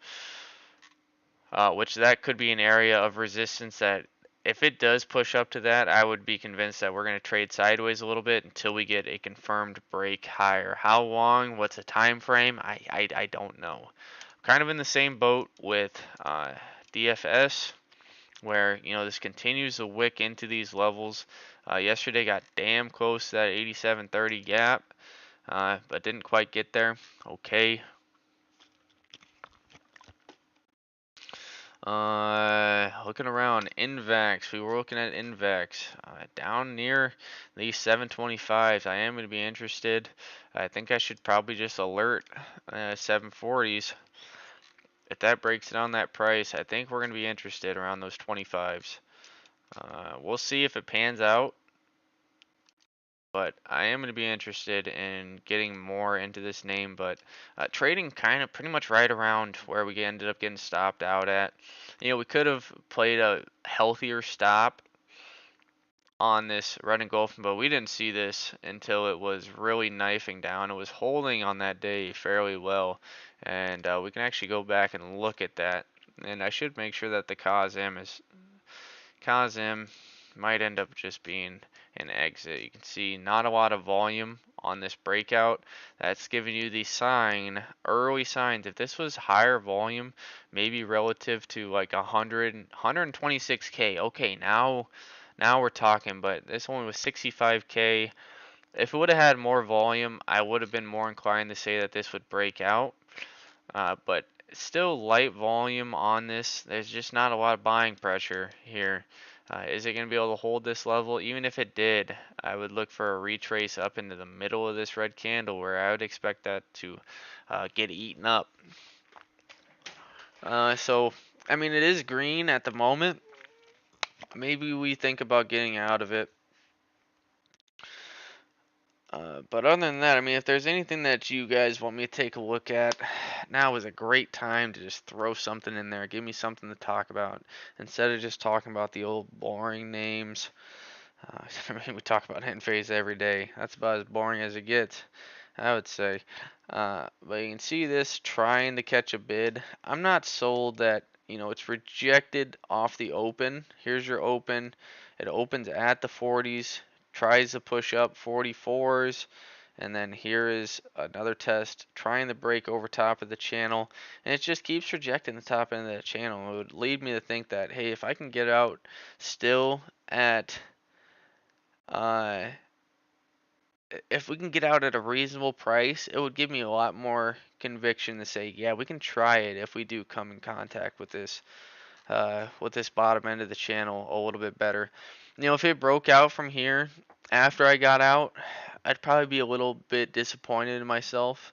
Which that could be an area of resistance that if it does push up to that, I would be convinced that we're going to trade sideways a little bit until we get a confirmed break higher. How long? What's the time frame? I don't know. Kind of in the same boat with DFS, where this continues to wick into these levels. Yesterday got damn close to that 87.30 gap, but didn't quite get there. Okay. Looking around, Invax. We were looking at Invax down near these 725s. I am going to be interested. I think I should probably just alert 740s. If that breaks down that price, I think we're going to be interested around those 25s. We'll see if it pans out, but I am going to be interested in getting more into this name. But trading kind of pretty much right around where we ended up getting stopped out at. We could have played a healthier stop on this red engulfing, but we didn't see this until it was really knifing down. It was holding on that day fairly well, and we can actually go back and look at that. And I should make sure that the COSM might end up just being an exit. You can see not a lot of volume on this breakout. That's giving you the early signs. If this was higher volume, maybe relative to like 126K. Okay, now we're talking, but this one was 65K. If it would have had more volume, I would have been more inclined to say that this would break out. But still light volume on this. There's just not a lot of buying pressure here. Is it going to be able to hold this level? Even if it did, I would look for a retrace up into the middle of this red candle where I would expect that to get eaten up. So, I mean, it is green at the moment. Maybe we think about getting out of it. But other than that, I mean, if there's anything that you guys want me to take a look at, now is a great time to just throw something in there. Give me something to talk about instead of just talking about the old boring names. I mean, we talk about hidden phase every day. That's about as boring as it gets, I would say. But you can see this trying to catch a bid. I'm not sold that, it's rejected off the open. Here's your open. It opens at the 40s, tries to push up 44s, and then here is another test trying to break over top of the channel, and it just keeps rejecting the top end of the channel. It would lead me to think that, hey, if I can get out still at if we can get out at a reasonable price, it would give me a lot more conviction to say, yeah, we can try it if we do come in contact with this bottom end of the channel a little bit better. If it broke out from here after I got out, I'd probably be a little bit disappointed in myself.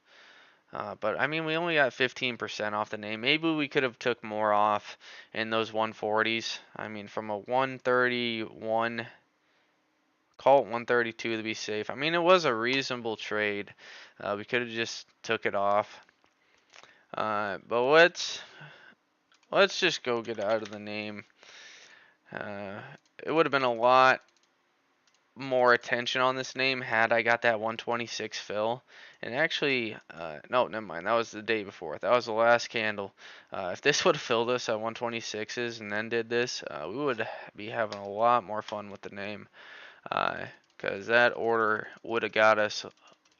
But I mean, we only got 15% off the name. Maybe we could have took more off in those 140s. I mean, from a 131, call it 132 to be safe. I mean, it was a reasonable trade. We could have just took it off. But let's just go get out of the name. It would have been a lot more attention on this name had I got that 126 fill. And actually, no, never mind. That was the day before. That was the last candle. If this would have filled us at 126s and then did this, we would be having a lot more fun with the name. Because that order would have got us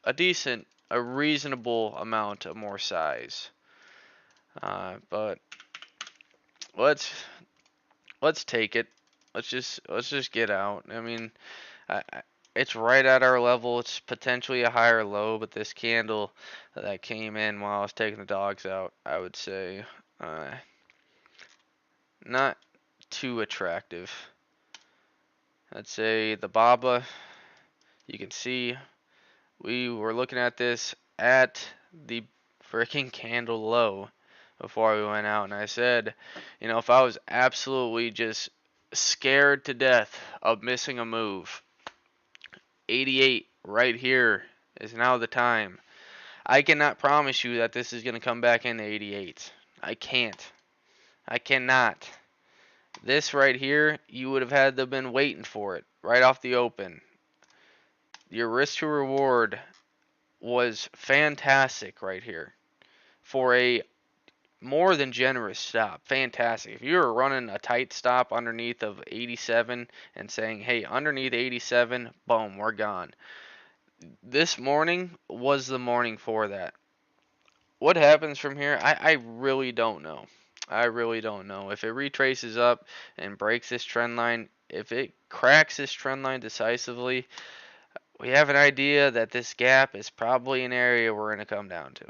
a reasonable amount of more size. But let's take it. Let's just get out. I mean, it's right at our level. It's potentially a higher low, but this candle that came in while I was taking the dogs out, I would say, not too attractive. I'd say the BABA, you can see we were looking at this at the freaking candle low before we went out, and I said, if I was absolutely just scared to death of missing a move, 88 right here is now the time. I cannot promise you that this is going to come back into 88. I can't. I cannot. This right here, you would have had to have been waiting for it right off the open. Your risk to reward was fantastic right here for a more than generous stop. Fantastic. If you were running a tight stop underneath of 87 and saying, hey, underneath 87, boom, we're gone. This morning was the morning for that. What happens from here, I really don't know. I really don't know. If it retraces up and breaks this trend line, if it cracks this trend line decisively, we have an idea that this gap is probably an area we're going to come down to.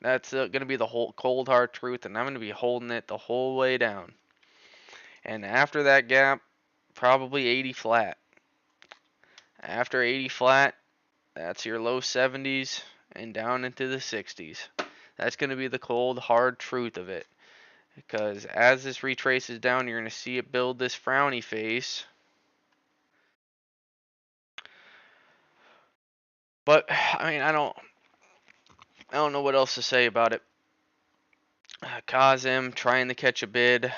That's going to be the whole cold hard truth, and I'm going to be holding it the whole way down. And after that gap, probably 80 flat. After 80 flat, that's your low 70s and down into the 60s. That's going to be the cold hard truth of it. Because as this retraces down, you're going to see it build this frowny face. But I mean, I don't know what else to say about it. COSM trying to catch a bid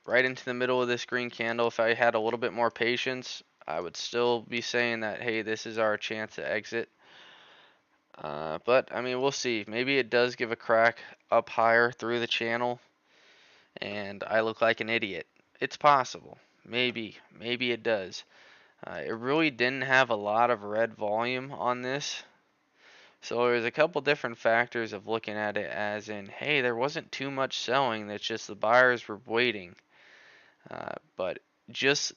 right into the middle of this green candle. If I had a little bit more patience, I would still be saying that, hey, this is our chance to exit. But I mean, we'll see. Maybe it does give a crack up higher through the channel, and I look like an idiot. It's possible. Maybe it does. It really didn't have a lot of red volume on this. So there's a couple different factors of looking at it as in, hey, there wasn't too much selling. That's just the buyers were waiting. But just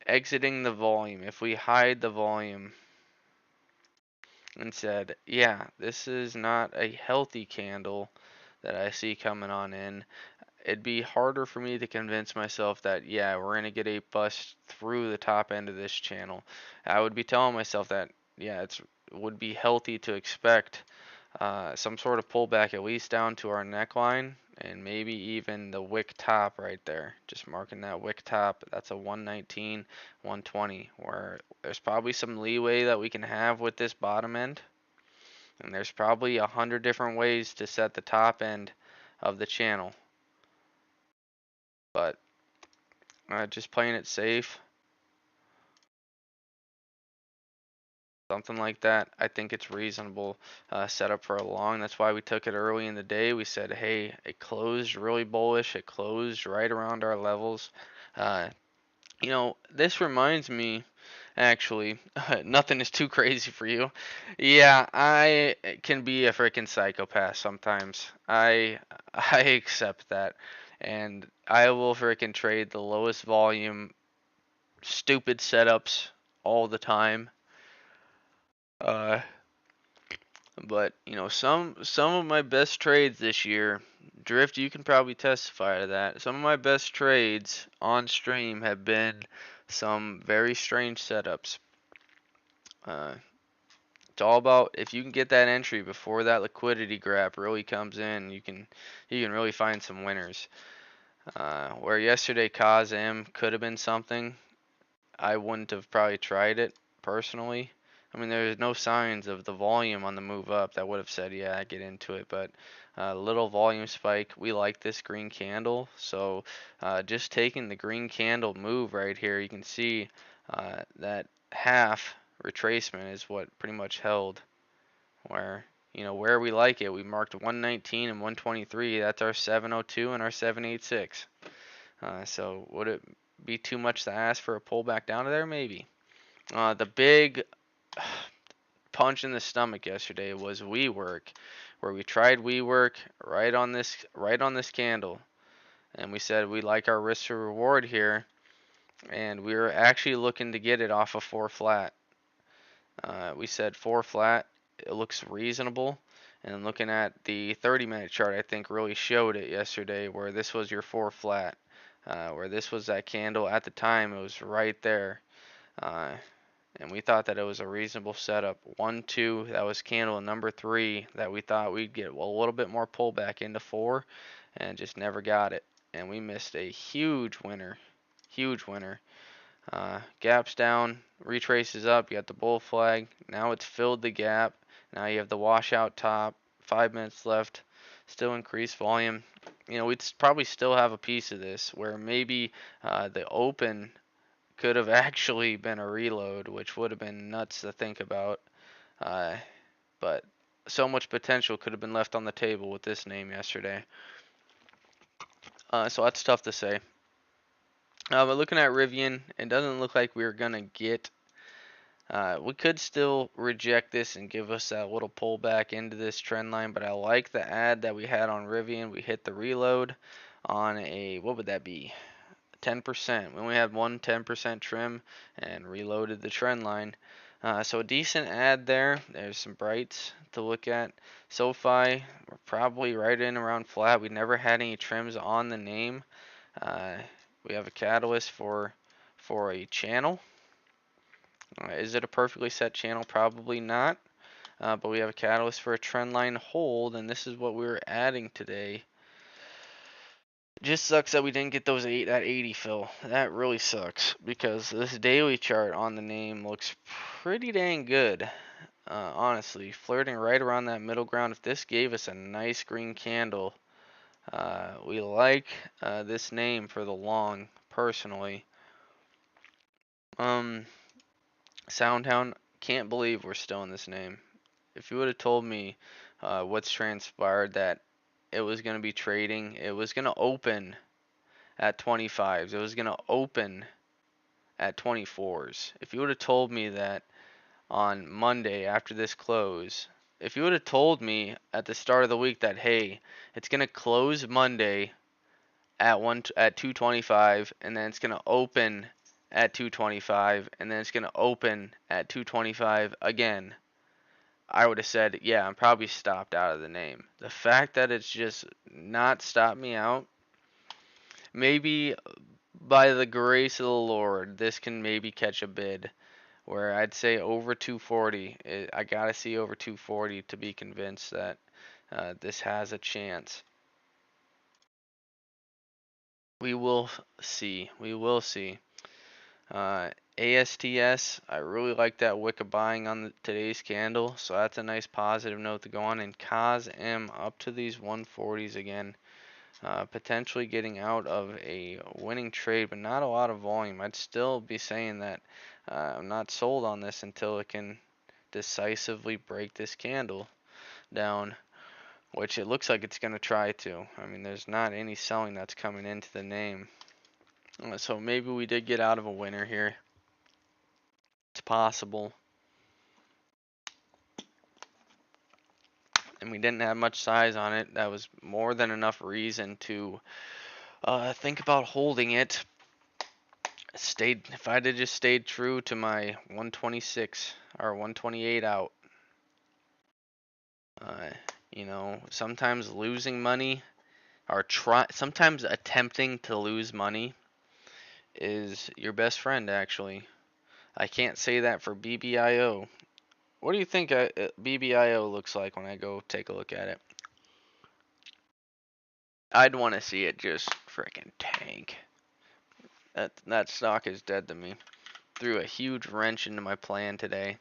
exiting the volume, if we hide the volume and said, yeah, this is not a healthy candle that I see coming on in, it'd be harder for me to convince myself that, yeah, we're going to get a bust through the top end of this channel. I would be telling myself that, yeah, it would be healthy to expect some sort of pullback at least down to our neckline and maybe even the wick top right there. Just marking that wick top. That's a 119, 120, where there's probably some leeway that we can have with this bottom end. And there's probably 100 different ways to set the top end of the channel. But just playing it safe, something like that, I think it's reasonable setup for a long. That's why we took it early in the day. We said, hey, it closed really bullish. It closed right around our levels. You know, this reminds me, actually, nothing is too crazy for you. Yeah, I can be a freaking psychopath sometimes. I accept that, and I will freaking trade the lowest volume, stupid setups all the time. Uh, but you know, some of my best trades this year, Drift, you can probably testify to that. Some of my best trades on stream have been some very strange setups. Uh, it's all about if you can get that entry before that liquidity grab really comes in, you can really find some winners. Where yesterday COSM could have been something, I wouldn't have probably tried it personally. I mean, there's no signs of the volume on the move up that would have said, yeah, get into it. But little volume spike. We like this green candle. So just taking the green candle move right here, you can see that half retracement is what pretty much held. Where, you know, where we like it, we marked 119 and 123. That's our 702 and our 786. So would it be too much to ask for a pullback down to there? Maybe. The big punch in the stomach yesterday was WeWork, where we tried WeWork right on this candle, and we said we like our risk to reward here, and we were actually looking to get it off of 4 flat. We said 4 flat, it looks reasonable. And looking at the 30-minute chart, I think really showed it yesterday, where this was your 4 flat. Where this was that candle at the time, it was right there. And we thought that it was a reasonable setup. 1, 2, that was candle number 3 that we thought we'd get a little bit more pullback into 4, and just never got it. And we missed a huge winner. Huge winner. Gaps down, retraces up, you got the bull flag. Now it's filled the gap. Now you have the washout top. 5 minutes left. Still increased volume. You know, we'd probably still have a piece of this where maybe the open could have actually been a reload, which would have been nuts to think about. But so much potential could have been left on the table with this name yesterday. So that's tough to say. But looking at Rivian, it doesn't look like we're going to get. We could still reject this and give us that little pullback into this trend line, but I like the ad that we had on Rivian. We hit the reload on a, what would that be? 10%. We only had one 10% trim and reloaded the trend line. So a decent ad there. There's some brights to look at. SoFi, we're probably right in around flat. We never had any trims on the name. Uh, we have a catalyst for a channel. Is it a perfectly set channel? Probably not. But we have a catalyst for a trend line hold, and this is what we were adding today. It just sucks that we didn't get that 80 fill. That really sucks because this daily chart on the name looks pretty dang good. Honestly, flirting right around that middle ground. If this gave us a nice green candle, we like this name for the long, personally. Soundhound, can't believe we're still in this name. If you would have told me what's transpired, that it was going to be trading, it was going to open at 25s, it was going to open at 24s. If you would have told me that on Monday after this close, if you would have told me at the start of the week that, hey, it's going to close Monday at 225 and then it's going to open at 225 and then it's going to open at 225 again, I would have said, yeah, I'm probably stopped out of the name. The fact that it's just not stopped me out, maybe by the grace of the Lord, this can maybe catch a bid where I'd say over 240. I got to see over 240 to be convinced that this has a chance. We will see. We will see. ASTS, I really like that wick of buying on today's candle, so that's a nice positive note to go on. And COSM up to these 140s again, potentially getting out of a winning trade, but not a lot of volume. I'd still be saying that I'm not sold on this until it can decisively break this candle down, which it looks like it's going to try to. I mean, there's not any selling that's coming into the name. So maybe we did get out of a winner here. It's possible. And we didn't have much size on it. That was more than enough reason to think about holding it. If I'd have just stayed true to my 126 or 128 out, you know, sometimes losing money or sometimes attempting to lose money is your best friend, actually. I can't say that for BBIO. What do you think BBIO looks like when I go take a look at it? I'd want to see it just freaking tank. That stock is dead to me. Threw a huge wrench into my plan today.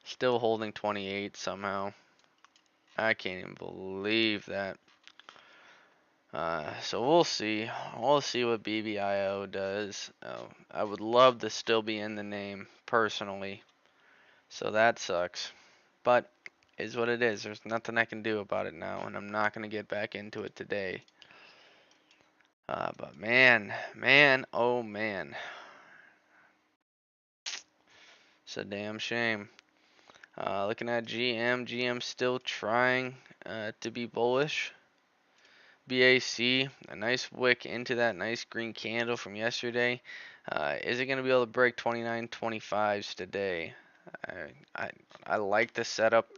Still holding 28 somehow. I can't even believe that. So we'll see. We'll see what BBIO does. I would love to still be in the name personally. So that sucks. But is what it is. There's nothing I can do about it now, and I'm not going to get back into it today. But man, oh man. It's a damn shame. Looking at GM still trying to be bullish. BAC, a nice wick into that nice green candle from yesterday. Is it going to be able to break 29.25s today? I like the setup.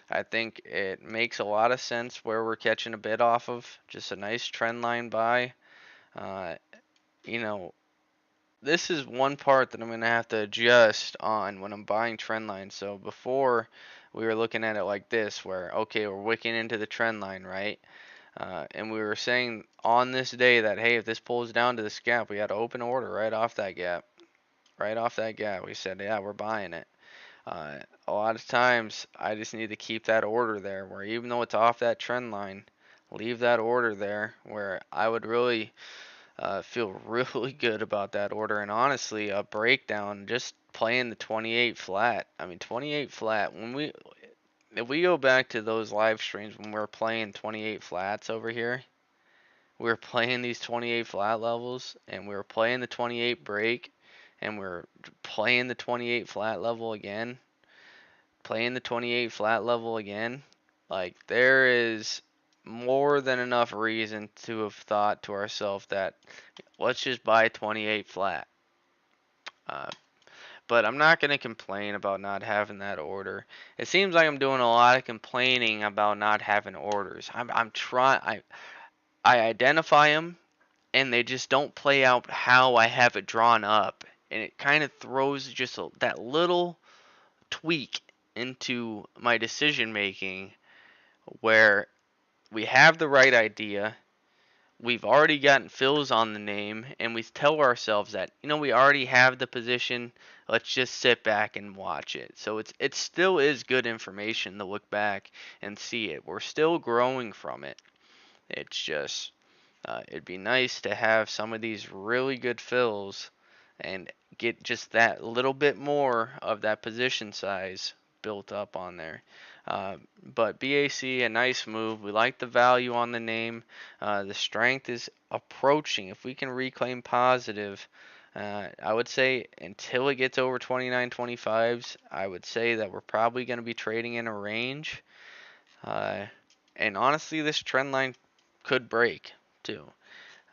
I think it makes a lot of sense where we're catching a bid off of. Just a nice trend line buy. You know, this is one part that I'm going to have to adjust on when I'm buying trend lines. So before we were looking at it like this, where, okay, we're wicking into the trend line, right? And we were saying on this day that, hey, if this pulls down to this gap, we had to open order right off that gap. Right off that gap, we said, yeah, we're buying it. A lot of times, I just need to keep that order there, where even though it's off that trend line, leave that order there, where I would really feel really good about that order. And honestly, a breakdown, just playing the 28 flat. I mean, 28 flat, if we go back to those live streams when we were playing 28 flats over here, we were playing these 28 flat levels, and we were playing the 28 break, and we are playing the 28 flat level again, playing the 28 flat level again. Like, there is more than enough reason to have thought to ourselves that let's just buy 28 flat. Uh, but I'm not going to complain about not having that order. It seems like I'm doing a lot of complaining about not having orders. I'm trying. I identify them, and they just don't play out how I have it drawn up, and it kind of throws just that little tweak into my decision making where we have the right idea, we've already gotten fills on the name, and we tell ourselves that, we already have the position, let's just sit back and watch it. So it still is good information to look back and see it. We're still growing from it. It's just it'd be nice to have some of these really good fills and get just that little bit more of that position size built up on there. But BAC, a nice move. We like the value on the name. The strength is approaching. If we can reclaim positive, I would say until it gets over 29.25s, I would say that we're probably going to be trading in a range. And honestly, this trend line could break too.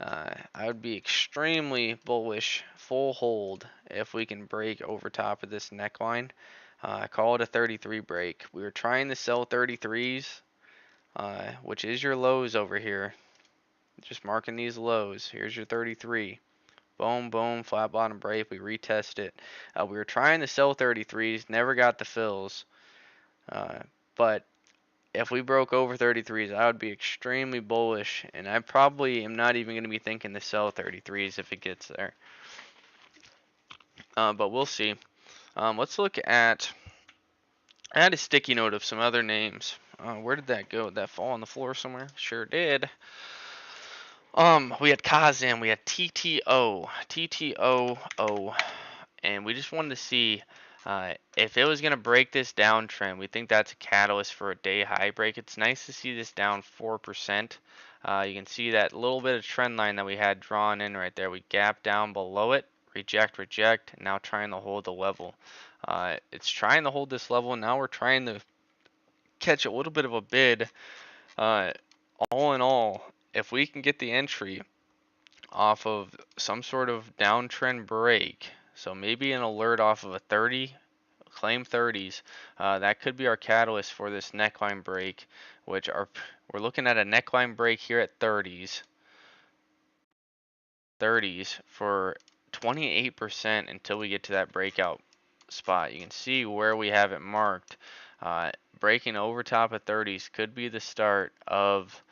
I would be extremely bullish, full hold, if we can break over top of this neckline. I call it a 33 break. We were trying to sell 33s, which is your lows over here. Just marking these lows. Here's your 33. Boom, boom, flat bottom break. We retest it. We were trying to sell 33s, never got the fills. But if we broke over 33s, I would be extremely bullish, and I probably am not even going to be thinking to sell 33s if it gets there. But we'll see. Let's look at. I had a sticky note of some other names. Where did that go? Did that fall on the floor somewhere? Sure did. We had COSM, we had TTO, and we just wanted to see if it was going to break this downtrend. We think that's a catalyst for a day high break. It's nice to see this down 4%. You can see that little bit of trend line that we had drawn in right there. We gap down below it, reject, reject, and now trying to hold the level. It's trying to hold this level, and now we're trying to catch a little bit of a bid. All in all, if we can get the entry off of some sort of downtrend break, so maybe an alert off of a 30, claim 30s, that could be our catalyst for this neckline break, which we're looking at a neckline break here at 30s for 28% until we get to that breakout spot. You can see where we have it marked. Breaking over top of 30s could be the start of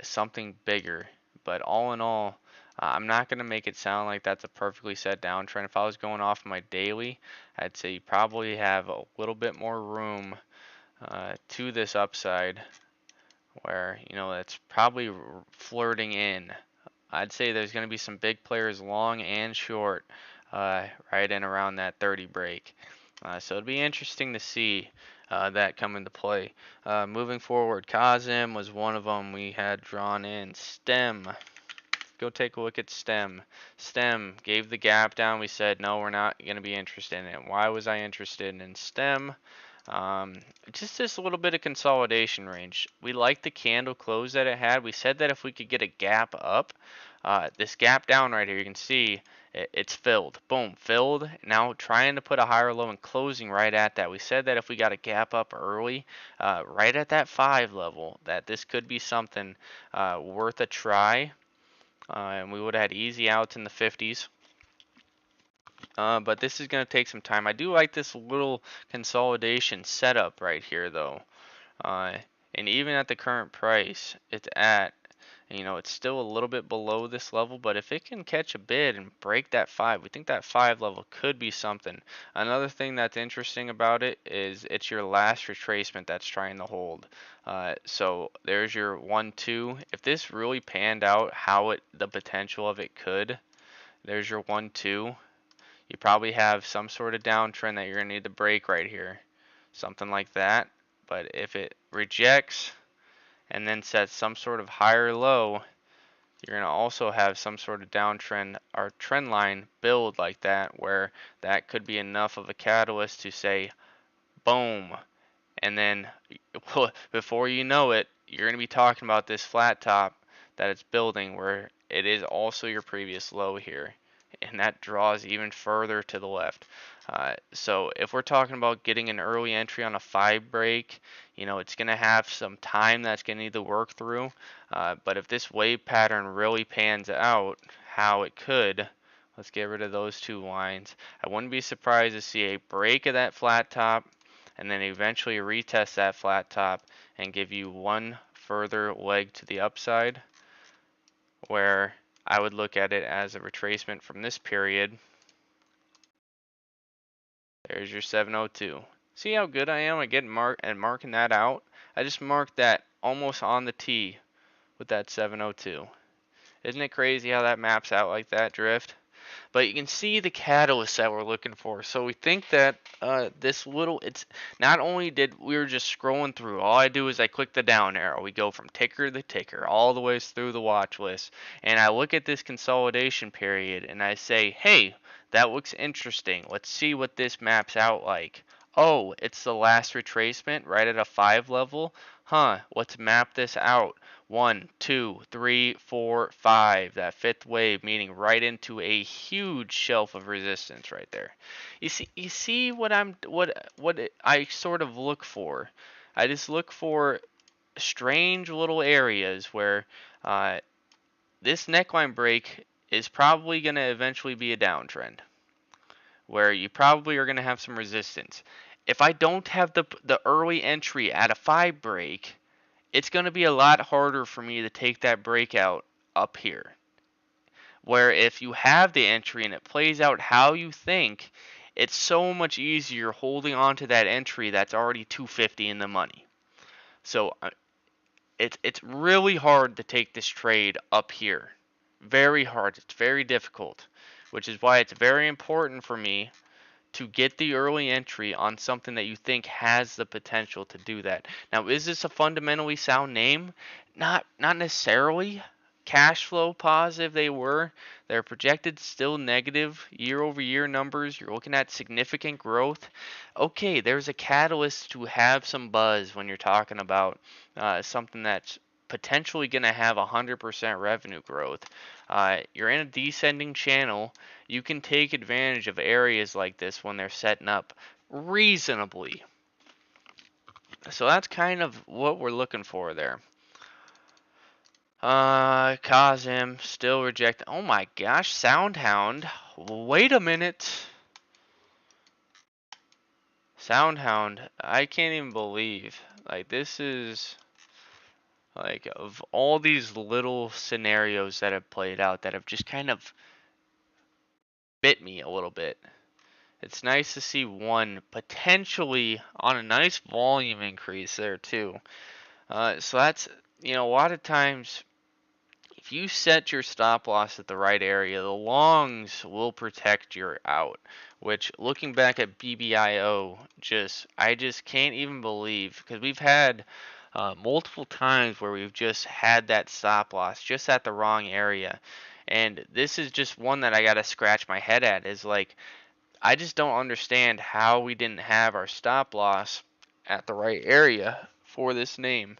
something bigger. But all in all, I'm not going to make it sound like that's a perfectly set downtrend. If I was going off my daily, I'd say you probably have a little bit more room to this upside where, it's probably flirting in. I'd say there's going to be some big players long and short right in around that 30 break. So it'd be interesting to see that come into play. Moving forward, COSM was one of them we had drawn in. STEM. Go take a look at STEM. STEM gave the gap down. We said, no, we're not going to be interested in it. Why was I interested in STEM? Just this little bit of consolidation range. We liked the candle close that it had. We said that if we could get a gap up, this gap down right here, you can see it's filled. Boom, filled. Now trying to put a higher low and closing right at that. We said that if we got a gap up early, right at that 5 level, that this could be something worth a try. And we would have had easy outs in the 50s. But this is going to take some time. I do like this little consolidation setup right here, though. And even at the current price, it's at, it's still a little bit below this level. But if it can catch a bid and break that 5, we think that 5 level could be something. Another thing that's interesting about it is it's your last retracement that's trying to hold. So there's your 1-2. If this really panned out the potential of it could, there's your 1-2. You probably have some sort of downtrend that you're going to need to break right here. Something like that. But if it rejects and then sets some sort of higher low, you're going to also have some sort of downtrend or trend line build like that, where that could be enough of a catalyst to say, boom. And then before you know it, you're going to be talking about this flat top that it's building, where it is also your previous low here. And that draws even further to the left. So if we're talking about getting an early entry on a 5 break, it's going to have some time that's going to need to work through. But if this wave pattern really pans out how it could, let's get rid of those two lines. I wouldn't be surprised to see a break of that flat top and then eventually retest that flat top and give you one further leg to the upside, where I would look at it as a retracement from this period. There's your 702. See how good I am at getting marking that out? I just marked that almost on the T with that 702. Isn't it crazy how that maps out like that, Drift? But you can see the catalyst that we're looking for. So we think that it's not only did we were just scrolling through, all I do is I click the down arrow. We go from ticker to ticker all the way through the watch list. And I look at this consolidation period and I say, hey, that looks interesting. Let's see what this maps out like. Oh, it's the last retracement right at a 5 level. Huh, let's map this out. 1, 2, 3, 4, 5. That fifth wave, meaning right into a huge shelf of resistance right there. You see what I sort of look for. I just look for strange little areas where this neckline break is probably going to eventually be a downtrend, where you probably are going to have some resistance. If I don't have the early entry at a 5 break, it's going to be a lot harder for me to take that breakout up here. Where if you have the entry and it plays out how you think, it's so much easier holding on to that entry that's already 250 in the money. So it's really hard to take this trade up here. Very hard. It's very difficult, which is why it's very important for me to get the early entry on something that you think has the potential to do that. Now, is this a fundamentally sound name? Not necessarily. Cash flow positive they were. They're projected still negative year over year numbers. You're looking at significant growth. Okay, there's a catalyst to have some buzz when you're talking about something that's potentially going to have 100% revenue growth. You're in a descending channel. You can take advantage of areas like this when they're setting up reasonably. So that's kind of what we're looking for there. COSM still rejected. Oh my gosh, Soundhound. Wait a minute. Soundhound, I can't even believe. Like, this is, like, of all these little scenarios that have played out that have just kind of bit me a little bit. It's nice to see one potentially on a nice volume increase there too. So that's, a lot of times if you set your stop loss at the right area, the longs will protect your out. Which, looking back at BBIO, I just can't even believe, because we've had multiple times where we've just had that stop loss just at the wrong area. And this is just one that I gotta scratch my head at, is like, I just don't understand how we didn't have our stop loss at the right area for this name,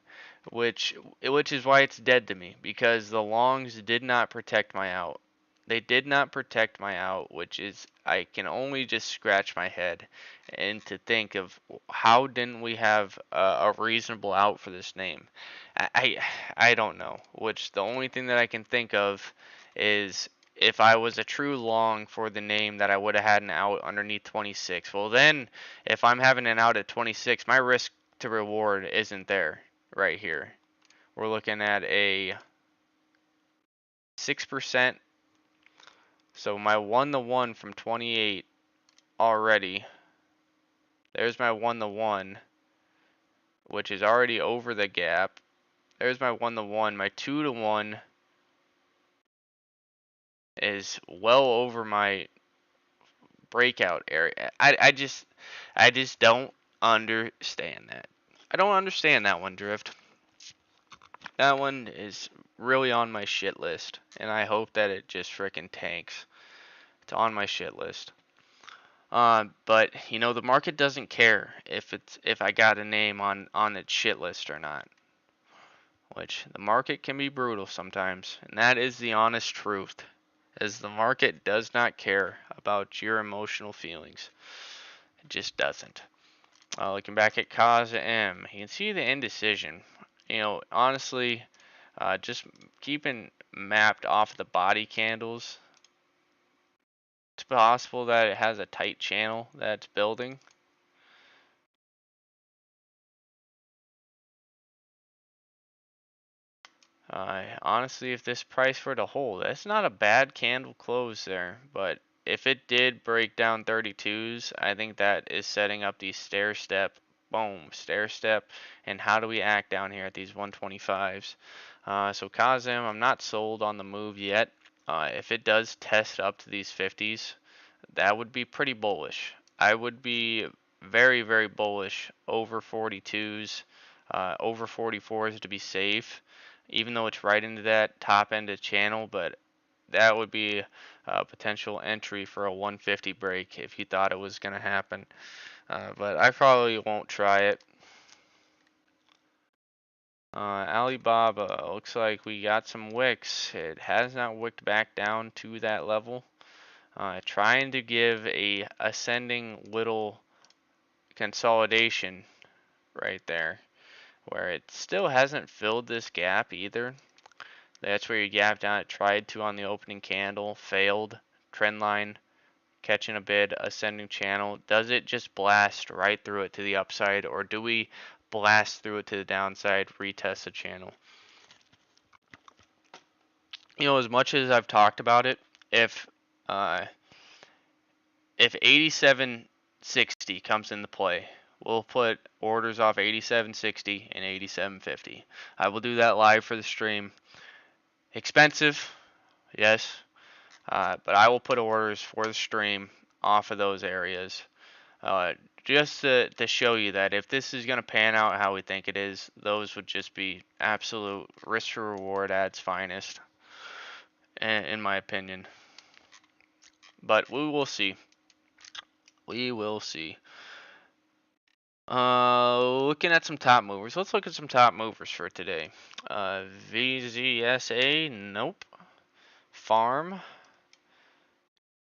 which is why it's dead to me, because the longs did not protect my out. They did not protect my out, which is, I can only just scratch my head and to think of how didn't we have a reasonable out for this name. I don't know, which the only thing that I can think of is if I was a true long for the name, that I would have had an out underneath 26. Well, then if I'm having an out at 26, my risk to reward isn't there right here. We're looking at a 6%. So my 1-to-1 from 28 already. There's my 1-to-1, which is already over the gap. There's my 1-to-1. My 2-to-1 is well over my breakout area. I just don't understand that. I don't understand that one, Drift. That one is really on my shit list, and I hope that it just frickin' tanks. It's on my shit list. But you know the market doesn't care if I got a name on its shit list or not. Which the market can be brutal sometimes, and that is the honest truth. As the market does not care about your emotional feelings. It just doesn't. Looking back at COSM, you can see the indecision. You know, honestly, just keeping mapped off the body candles, it's possible that it has a tight channel that's building. Honestly, if this price were to hold, that's not a bad candle close there. But if it did break down 32s, I think that is setting up these stair step, boom, stair step. And how do we act down here at these 125s? So COSM, I'm not sold on the move yet. If it does test up to these 50s, that would be pretty bullish. I would be very, very bullish over 42s, over 44s to be safe, even though it's right into that top end of channel, but that would be a potential entry for a 150 break if you thought it was going to happen. But I probably won't try it. Alibaba, looks like we got some wicks. It has not wicked back down to that level. Trying to give a ascending little consolidation right there, where it still hasn't filled this gap either. That's where you gap down. It tried to on the opening candle, failed. Trend line, catching a bid, ascending channel. Does it just blast right through it to the upside, or do we blast through it to the downside, retest the channel? You know, as much as I've talked about it, if uh, if 87.60 comes into play, we'll put orders off 87.60 and 87.50. I will do that live for the stream. Expensive, yes, but I will put orders for the stream off of those areas. Just to show you that if this is going to pan out how we think it is, those would just be absolute risk to reward at its finest, in my opinion. But we will see. We will see. Looking at some top movers. Let's look at some top movers for today. VZSA, nope. Farm,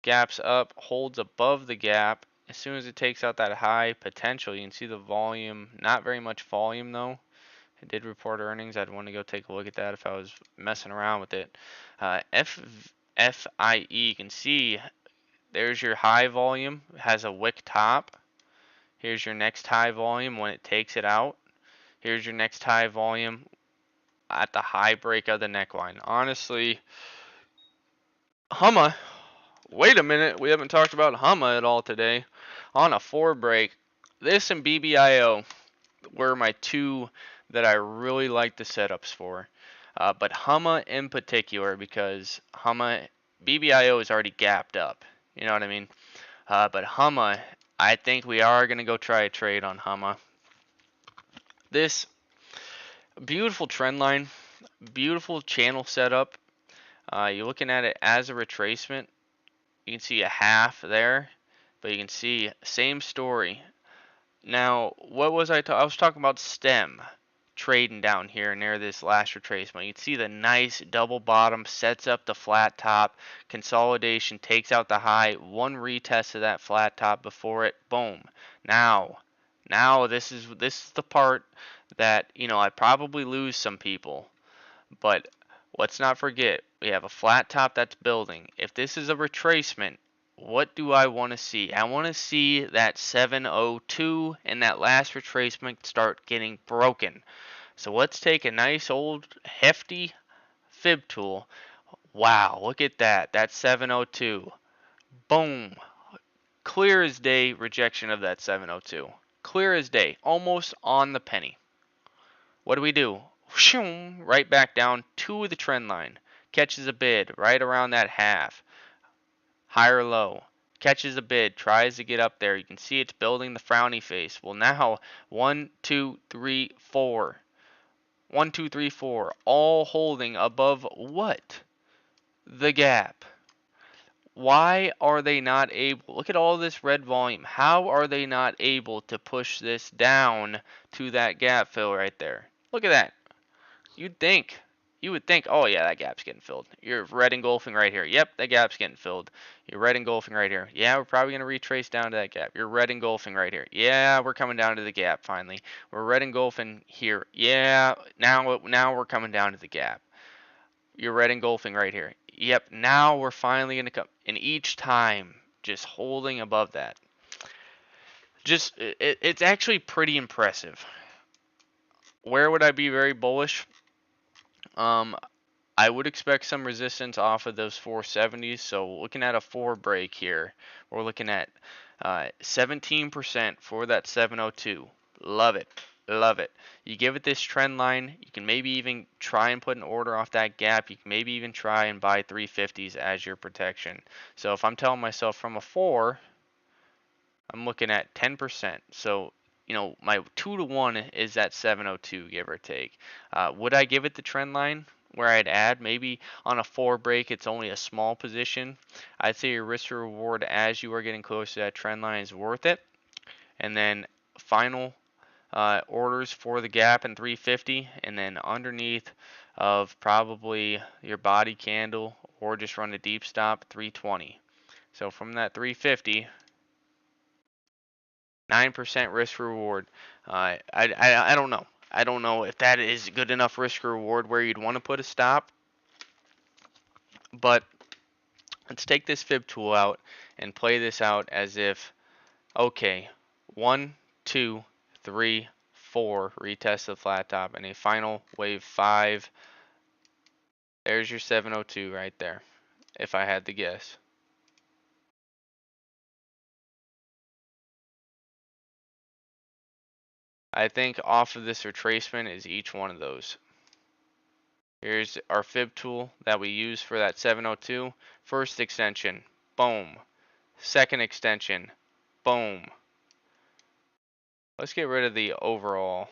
gaps up, holds above the gap. As soon as it takes out that high potential, you can see the volume. Not very much volume though. It did report earnings. I'd want to go take a look at that if I was messing around with it. FIE, you can see there's your high volume. It has a wick top. Here's your next high volume when it takes it out. Here's your next high volume at the high break of the neckline. Honestly, Humma, wait a minute, we haven't talked about Humma at all today. On a 4 break, this and BBIO were my two that I really like the setups for. But Humma in particular, because Humma, BBIO is already gapped up. You know what I mean? But Humma, I think we are going to go try a trade on Humma. This beautiful trend line, beautiful channel setup. You're looking at it as a retracement. You can see a half there, but you can see same story. Now, what was I was talking about stem trading down here near this last retracement. You can see the nice double bottom sets up the flat top, consolidation takes out the high, one retest of that flat top before it, boom. Now this is the part that, you know, I probably lose some people. But let's not forget, we have a flat top that's building. If this is a retracement, what do I want to see? I want to see that 702 and that last retracement start getting broken. So let's take a nice old hefty fib tool. Wow, look at that. That's 702. Boom. Clear as day rejection of that 702. Clear as day. Almost on the penny. What do? Right back down to the trend line. Catches a bid right around that half. High or low. Catches a bid. Tries to get up there. You can see it's building the frowny face. Well, now 1, 2, 3, 4. 1, 2, 3, 4, all holding above what? The gap. Why are they not able? Look at all this red volume. How are they not able to push this down to that gap fill right there? Look at that. You would think, oh yeah, that gap's getting filled. You're red engulfing right here. Yep, that gap's getting filled. You're red engulfing right here. Yeah, we're probably gonna retrace down to that gap. You're red engulfing right here. Yeah, we're coming down to the gap finally. We're red engulfing here. Yeah, now we're coming down to the gap. You're red engulfing right here. Yep, now we're finally gonna come. And each time, just holding above that. It's actually pretty impressive. Where would I be very bullish? Um, I would expect some resistance off of those 470s. So looking at a 4 break here, we're looking at 17% for that 702. Love it. Love it. You give it this trend line, you can maybe even try and put an order off that gap. You can maybe even try and buy 350s as your protection. So if I'm telling myself from a 4, I'm looking at 10%. So, you know, my 2 to 1 is that 702, give or take. Would I give it the trend line where I'd add? Maybe on a 4 break, it's only a small position. I'd say your risk to reward as you are getting close to that trend line is worth it. And then final orders for the gap in 350, and then underneath of probably your body candle or just run a deep stop 320. So from that 350, 9% risk reward. I don't know. I don't know if that is good enough risk reward where you'd want to put a stop. But let's take this fib tool out and play this out as if, okay, 1, 2, 3, 4, retest the flat top, and a final wave 5. There's your 702 right there, if I had to guess. I think off of this retracement is each one of those. Here's our fib tool that we use for that 702. First extension, boom. Second extension, boom. Let's get rid of the overall.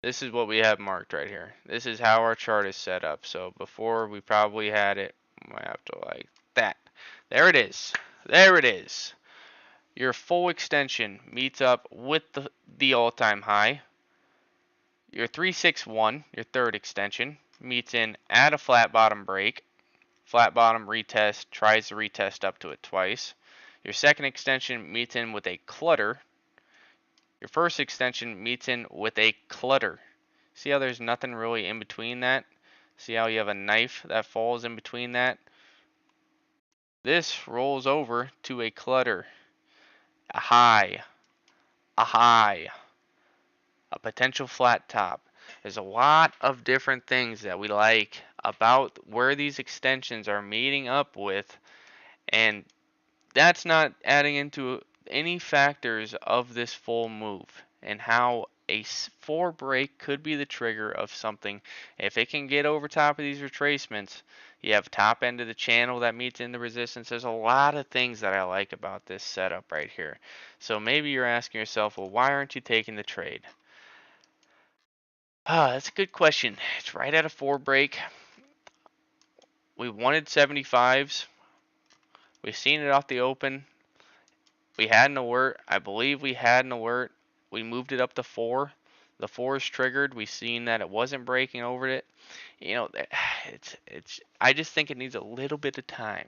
This is what we have marked right here. This is how our chart is set up. So before we probably had it, I have to like that. There it is. There it is. Your full extension meets up with the all-time high. Your 361, your third extension, meets in at a flat bottom break. Flat bottom retest, tries to retest up to it twice. Your second extension meets in with a clutter. Your first extension meets in with a clutter. See how there's nothing really in between that? See how you have a knife that falls in between that? This rolls over to a clutter, a high, a potential flat top. There's a lot of different things that we like about where these extensions are meeting up with, and that's not adding into any factors of this full move and how a 4 break could be the trigger of something. If it can get over top of these retracements, you have top end of the channel that meets into resistance. There's a lot of things that I like about this setup right here. So maybe you're asking yourself, well, why aren't you taking the trade? That's a good question. It's right at a 4 break. We wanted 75s. We've seen it off the open. We had an alert. I believe we had an alert. We moved it up to 4. The 4 is triggered. We've seen that it wasn't breaking over it. You know, it's. I just think it needs a little bit of time,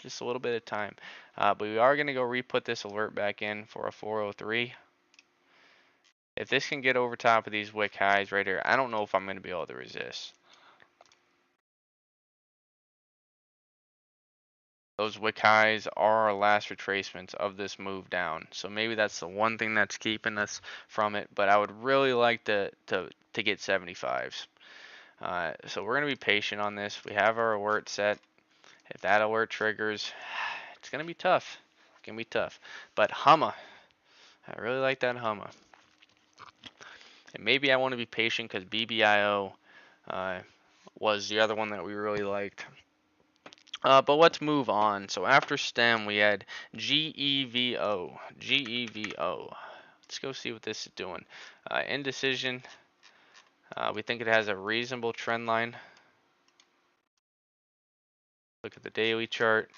just a little bit of time. But we are gonna go re-put this alert back in for a 403. If this can get over top of these wick highs right here, I don't know if I'm gonna be able to resist. Those wick highs are our last retracements of this move down. So maybe that's the one thing that's keeping us from it. But I would really like to get 75s. So we're going to be patient on this. We have our alert set. If that alert triggers, it's going to be tough. It's going to be tough. But Humma, I really like that Humma. And maybe I want to be patient because BBIO was the other one that we really liked. But let's move on. So after STEM, we had GEVO. GEVO. Let's go see what this is doing. Indecision. We think it has a reasonable trend line. Look at the daily chart.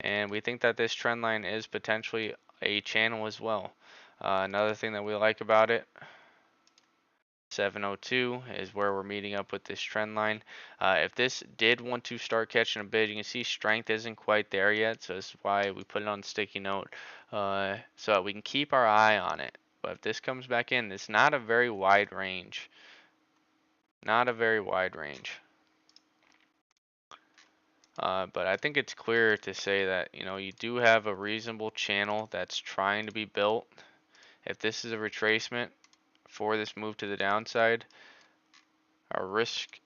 And we think that this trend line is potentially a channel as well. Another thing that we like about it, 702 is where we're meeting up with this trend line. If this did want to start catching a bid, you can see strength isn't quite there yet, so this is why we put it on sticky note, so that we can keep our eye on it. But if this comes back in, it's not a very wide range. Not a very wide range. But I think it's clear to say that, you know, you do have a reasonable channel that's trying to be built. If this is a retracement for this move to the downside, our risk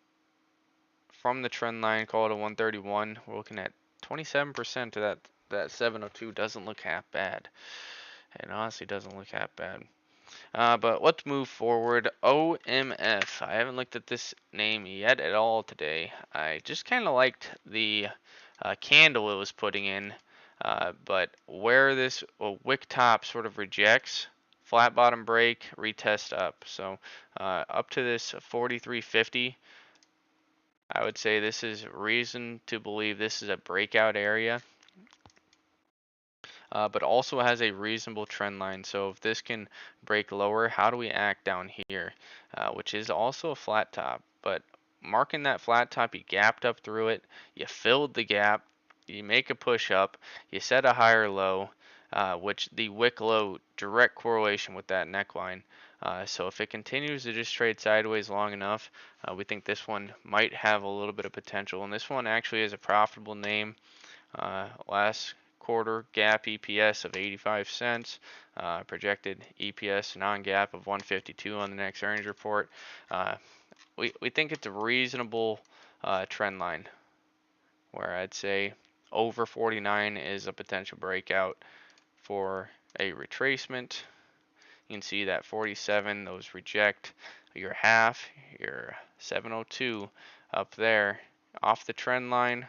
from the trend line, call it a 131, we're looking at 27% to that 702. Doesn't look half bad. It honestly doesn't look half bad. But let's move forward. OMF. I haven't looked at this name yet at all today. I just kind of liked the candle it was putting in, but where this wick top sort of rejects, flat bottom break, retest up. So up to this 43.50, I would say this is reason to believe this is a breakout area. But also has a reasonable trend line. So if this can break lower, how do we act down here? Which is also a flat top, but marking that flat top, you gapped up through it, you filled the gap, you make a push up, you set a higher low, which the wick low direct correlation with that neckline. So if it continues to just trade sideways long enough, we think this one might have a little bit of potential. And this one actually is a profitable name. Last quarter GAAP EPS of 85 cents, projected EPS non-GAAP of 152 on the next earnings report. We think it's a reasonable trend line, where I'd say over 49 is a potential breakout for a retracement. You can see that 47, those reject your half, your 702 up there off the trend line.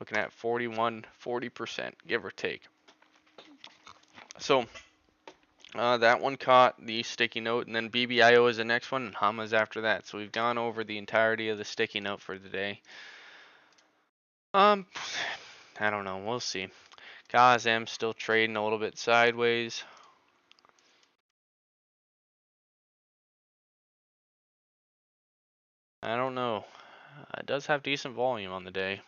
Looking at 41, 40%, give or take. So that one caught the sticky note, and then BBIO is the next one, and HAMA's after that. So we've gone over the entirety of the sticky note for today. I don't know. We'll see. COSM still trading a little bit sideways. I don't know. It does have decent volume on the day.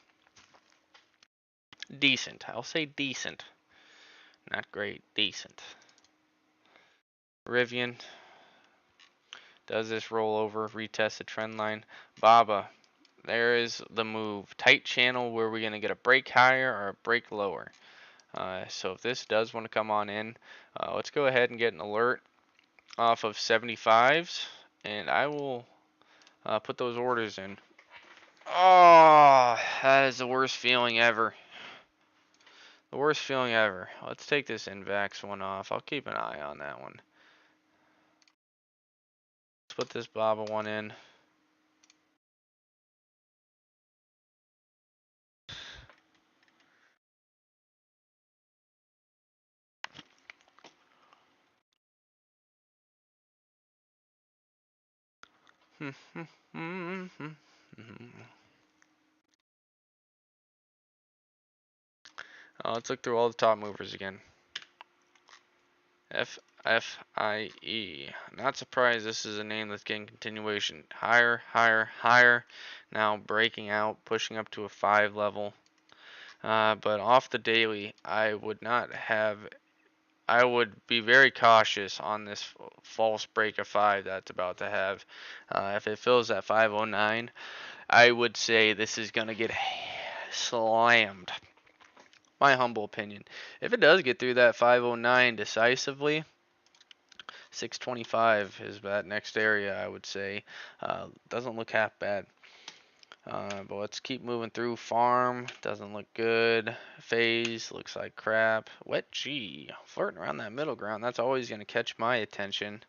Decent. I'll say decent. Not great. Decent. Rivian. Does this roll over? Retest the trend line. BABA. There is the move. Tight channel where we're going to get a break higher or a break lower. So if this does want to come on in, let's go ahead and get an alert off of 75s. And I will put those orders in. Oh, that is the worst feeling ever. The worst feeling ever. Let's take this Invax one off. I'll keep an eye on that one. Let's put this BABA one in. Let's look through all the top movers again. FFIE. Not surprised this is a name that's getting continuation. Higher, higher, higher. Now breaking out, pushing up to a 5 level. But off the daily, I would be very cautious on this false break of 5 that's about to have. If it fills at 509, I would say this is going to get slammed. My humble opinion. If it does get through that 509 decisively, 625 is that next area, I would say. Doesn't look half bad. But let's keep moving through. Farm doesn't look good. Phase looks like crap. Wet G flirting around that middle ground. That's always going to catch my attention.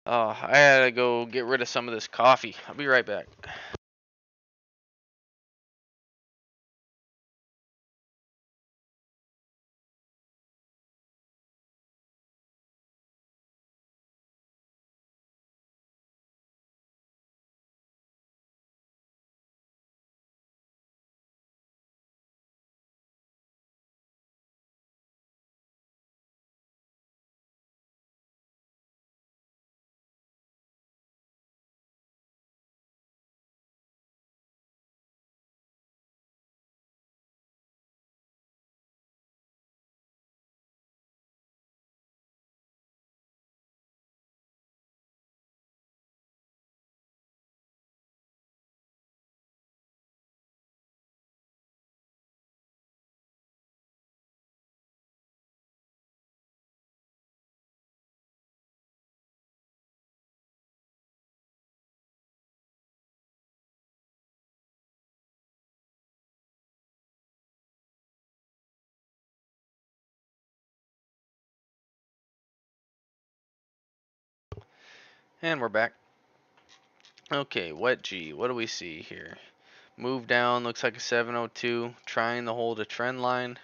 Oh, I gotta go get rid of some of this coffee. I'll be right back. And we're back. Okay, wet G. What do we see here? Move down, looks like a 702, trying to hold a trend line.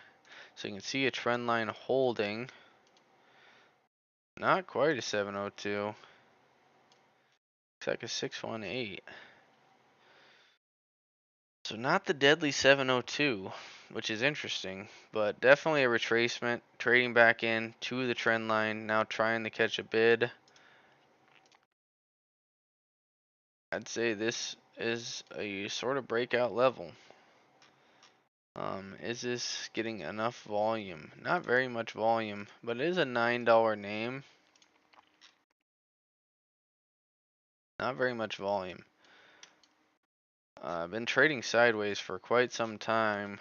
So you can see a trend line holding. Not quite a 702. Looks like a 618. So not the deadly 702, which is interesting, but definitely a retracement, trading back in to the trend line, now trying to catch a bid. I'd say this is a sort of breakout level. Is this getting enough volume? Not very much volume, but it is a $9 name. Not very much volume. I've been trading sideways for quite some time.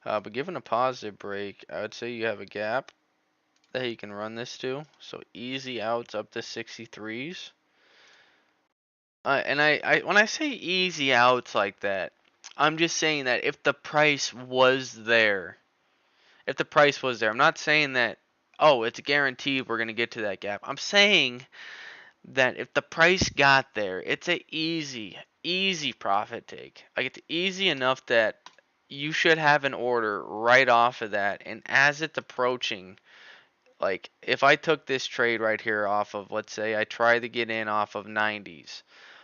But given a positive break, I would say you have a gap that you can run this to. So easy outs up to 63s. And I when I say easy outs like that, I'm just saying that if the price was there, I'm not saying that, oh, it's guaranteed we're gonna get to that gap. I'm saying that if the price got there, it's a easy profit take. Like, it's easy enough that you should have an order right off of that. And as it's approaching, like, if I took this trade right here off of, let's say I try to get in off of 90s,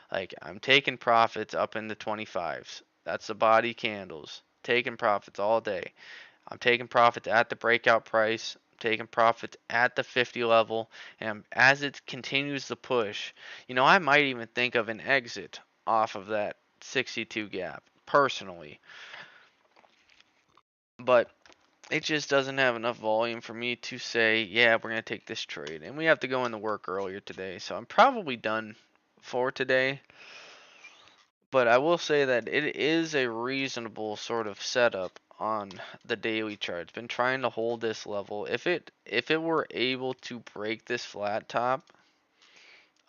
like, I'm taking profits up in the 25s. That's the body candles. Taking profits all day. I'm taking profits at the breakout price, taking profits at the 50 level, and as it continues to push, I might even think of an exit off of that 62 gap, personally. But it just doesn't have enough volume for me to say, yeah, we're going to take this trade. And we have to go into work earlier today, so I'm probably done for today. But I will say that it is a reasonable sort of setup on the daily chart. It's been trying to hold this level. If it were able to break this flat top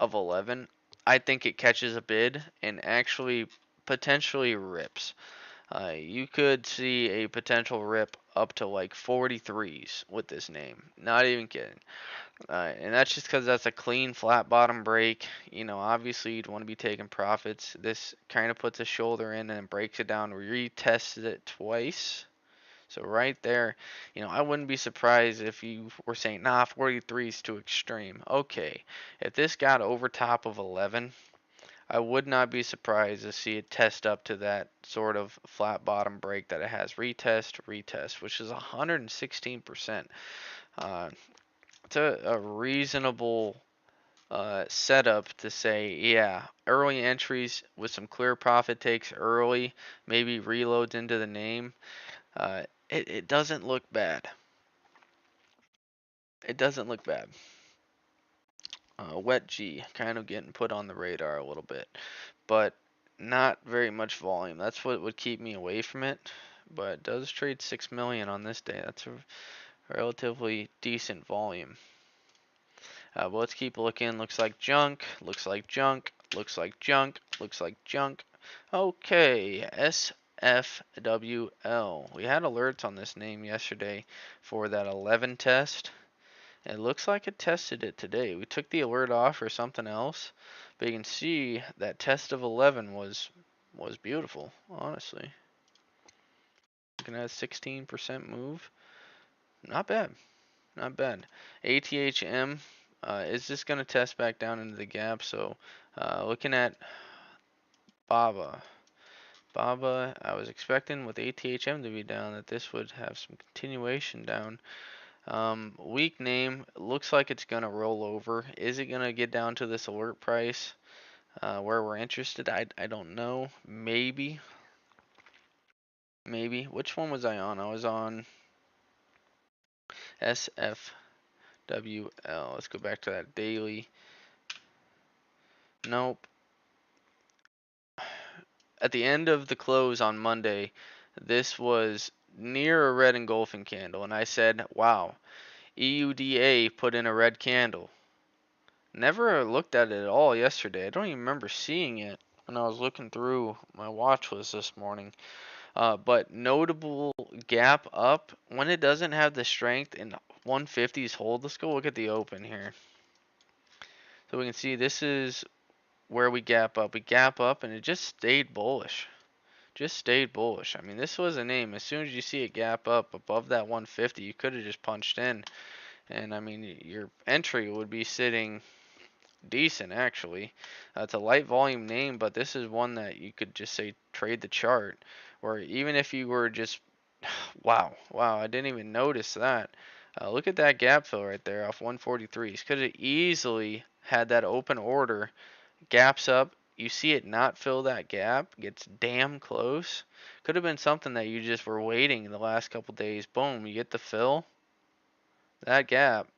of 11, I think it catches a bid and actually potentially rips. You could see a potential rip up to like 43s with this name. Not even kidding. And that's just because that's a clean flat bottom break. Obviously you'd want to be taking profits. This kind of puts a shoulder in and then breaks it down, retests it twice. So right there, I wouldn't be surprised if you were saying, nah, 43 is too extreme. Okay, if this got over top of 11, I would not be surprised to see it test up to that sort of flat bottom break that it has. Retest, which is 116%. It's a reasonable setup to say, yeah, early entries with some clear profit takes early, maybe reloads into the name. It doesn't look bad. It doesn't look bad. Wet G kind of getting put on the radar a little bit, but not very much volume. That's what would keep me away from it. But it does trade 6 million on this day. That's a relatively decent volume. But let's keep looking. Looks like junk. Looks like junk. Looks like junk. Looks like junk. Okay, SFWL. We had alerts on this name yesterday for that 11 test. It looks like it tested it today. We took the alert off for something else, but you can see that test of 11 was beautiful, honestly. Looking at a 16% move. Not bad. Not bad. ATHM, is this going to test back down into the gap? So looking at Baba. I was expecting with ATHM to be down that this would have some continuation down. Weak name, looks like it's going to roll over. Is it going to get down to this alert price where we're interested? I don't know. Maybe. Which one was I on? I was on SFWL. Let's go back to that daily. Nope. At the end of the close on Monday, this was near a red engulfing candle, and I said, wow, EUDA put in a red candle. Never looked at it at all yesterday. I don't even remember seeing it when I was looking through my watch list this morning. But notable gap up when it doesn't have the strength in 150s hold. Let's go look at the open here. So we can see this is where we gap up. We gap up and it just stayed bullish. Just stayed bullish. I mean, this was a name. As soon as you see it gap up above that 150, you could have just punched in. And I mean, your entry would be sitting decent actually. It's a light volume name, but this is one that you could just say trade the chart. Or even if you were just, wow, I didn't even notice that. Look at that gap fill right there off 143s. Could have easily had that open order, gaps up. You see it not fill that gap, gets damn close. Could have been something that you just were waiting the last couple days. Boom, you get the fill. That gap,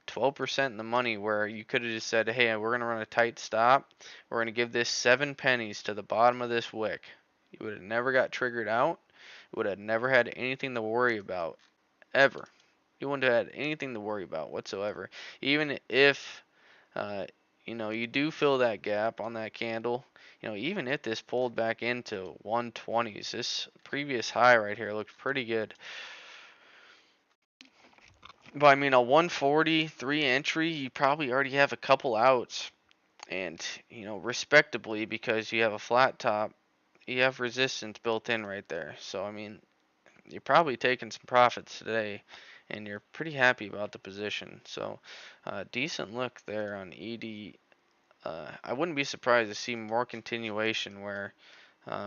12% in the money, where you could have just said, hey, we're going to run a tight stop. We're going to give this 7 pennies to the bottom of this wick. You would have never got triggered out. You would have never had anything to worry about, ever. You wouldn't have had anything to worry about whatsoever. Even if, uh, you do fill that gap on that candle, even if this pulled back into 120s, this previous high right here looks pretty good. But I mean, a 143 entry, you probably already have a couple outs. And, respectably, because you have a flat top, you have resistance built in right there. So, I mean, you're probably taking some profits today, and you're pretty happy about the position. So, decent look there on ED. I wouldn't be surprised to see more continuation where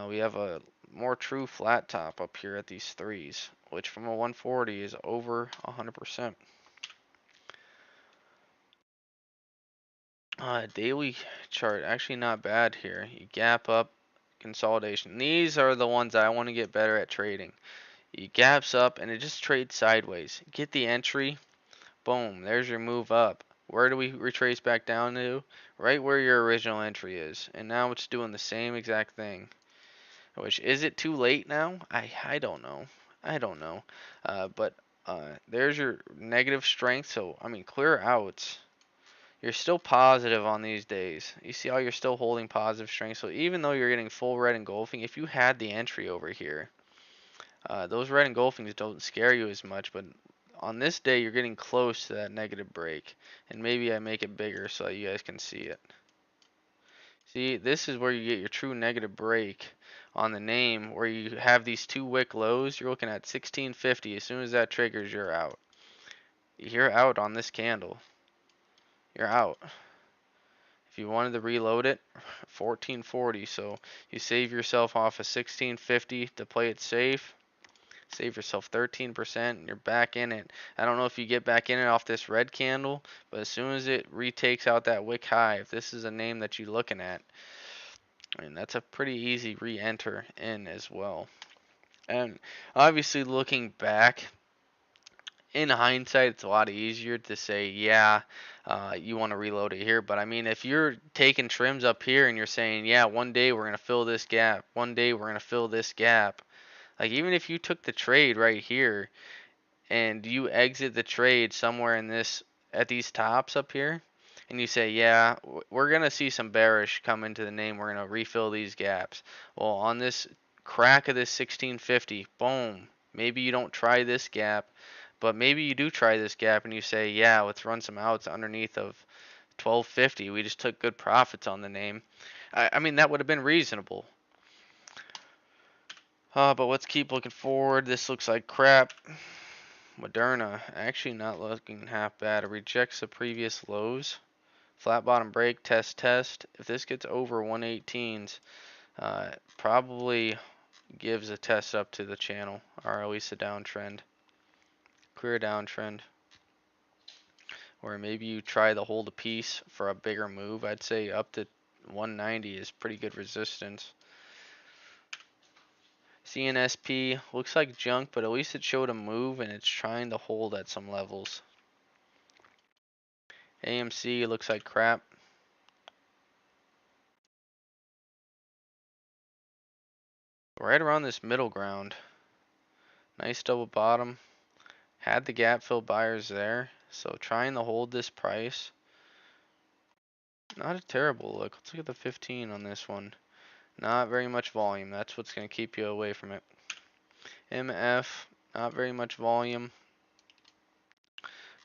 we have a more true flat top up here at these threes, which from a 140 is over 100%. Daily chart, actually not bad here. You gap up, consolidation. These are the ones I want to get better at trading. You gaps up and it just trades sideways. Get the entry, boom, there's your move up. Where do we retrace back down to? Right where your original entry is. And now it's doing the same exact thing. Which, is it too late now? I don't know. I don't know. But there's your negative strength. So, I mean, clear outs. You're still positive on these days. You see how you're still holding positive strength. So even though you're getting full red engulfing, if you had the entry over here, those red engulfings don't scare you as much. But on this day, you're getting close to that negative break. And maybe I make it bigger so that you guys can see it. See, this is where you get your true negative break on the name, where you have these 2 wick lows. You're looking at 1650. As soon as that triggers, you're out. You're out on this candle. You're out. If you wanted to reload it, 1440. So you save yourself off of 1650 to play it safe. Save yourself 13% and you're back in it. I don't know if you get back in it off this red candle, but as soon as it retakes out that wick high, if this is a name that you're looking at, I mean, that's a pretty easy re-enter in as well. And obviously looking back, in hindsight, it's a lot easier to say, yeah, you want to reload it here. But I mean, if you're taking trims up here and you're saying, yeah, one day we're going to fill this gap, one day we're going to fill this gap, like even if you took the trade right here and you exit the trade somewhere in this, at these tops up here, and you say, yeah, we're going to see some bearish come into the name, we're going to refill these gaps. Well, on this crack of this 1650, boom, maybe you don't try this gap. But maybe you do try this gap and you say, yeah, let's run some outs underneath of 1250. We just took good profits on the name. I mean, that would have been reasonable. But let's keep looking forward. This looks like crap. Moderna, actually not looking half bad. It rejects the previous lows. Flat bottom break, test. If this gets over 118s, probably gives a test up to the channel, or at least a downtrend. Clear downtrend. Or maybe you try to hold a piece for a bigger move. I'd say up to 190 is pretty good resistance. CNSP looks like junk, but at least it showed a move and it's trying to hold at some levels. AMC looks like crap. Right around this middle ground. Nice double bottom. Had the gap fill buyers there. So trying to hold this price. Not a terrible look. Let's look at the 15 on this one. Not very much volume. That's what's going to keep you away from it. MF, not very much volume.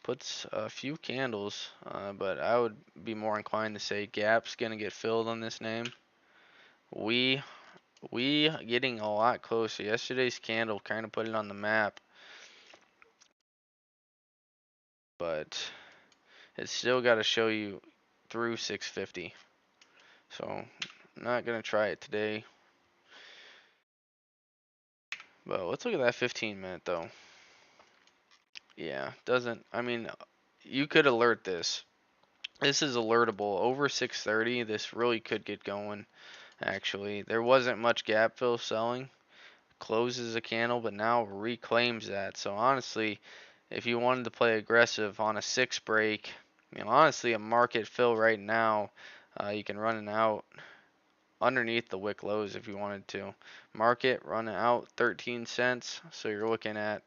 puts a few candles, but I would be more inclined to say gap's gonna get filled on this name. We getting a lot closer. Yesterday's candle kind of put it on the map, but it's still got to show you through 650. So I'm not gonna try it today. But let's look at that 15-minute though. Yeah, doesn't. I mean, you could alert this. This is alertable over 630. This really could get going. Actually, there wasn't much gap fill selling. Closes a candle, but now reclaims that. So honestly, if you wanted to play aggressive on a 6 break, honestly, a market fill right now, you can run it out underneath the wick lows if you wanted to. Market run it out 13 cents. So you're looking at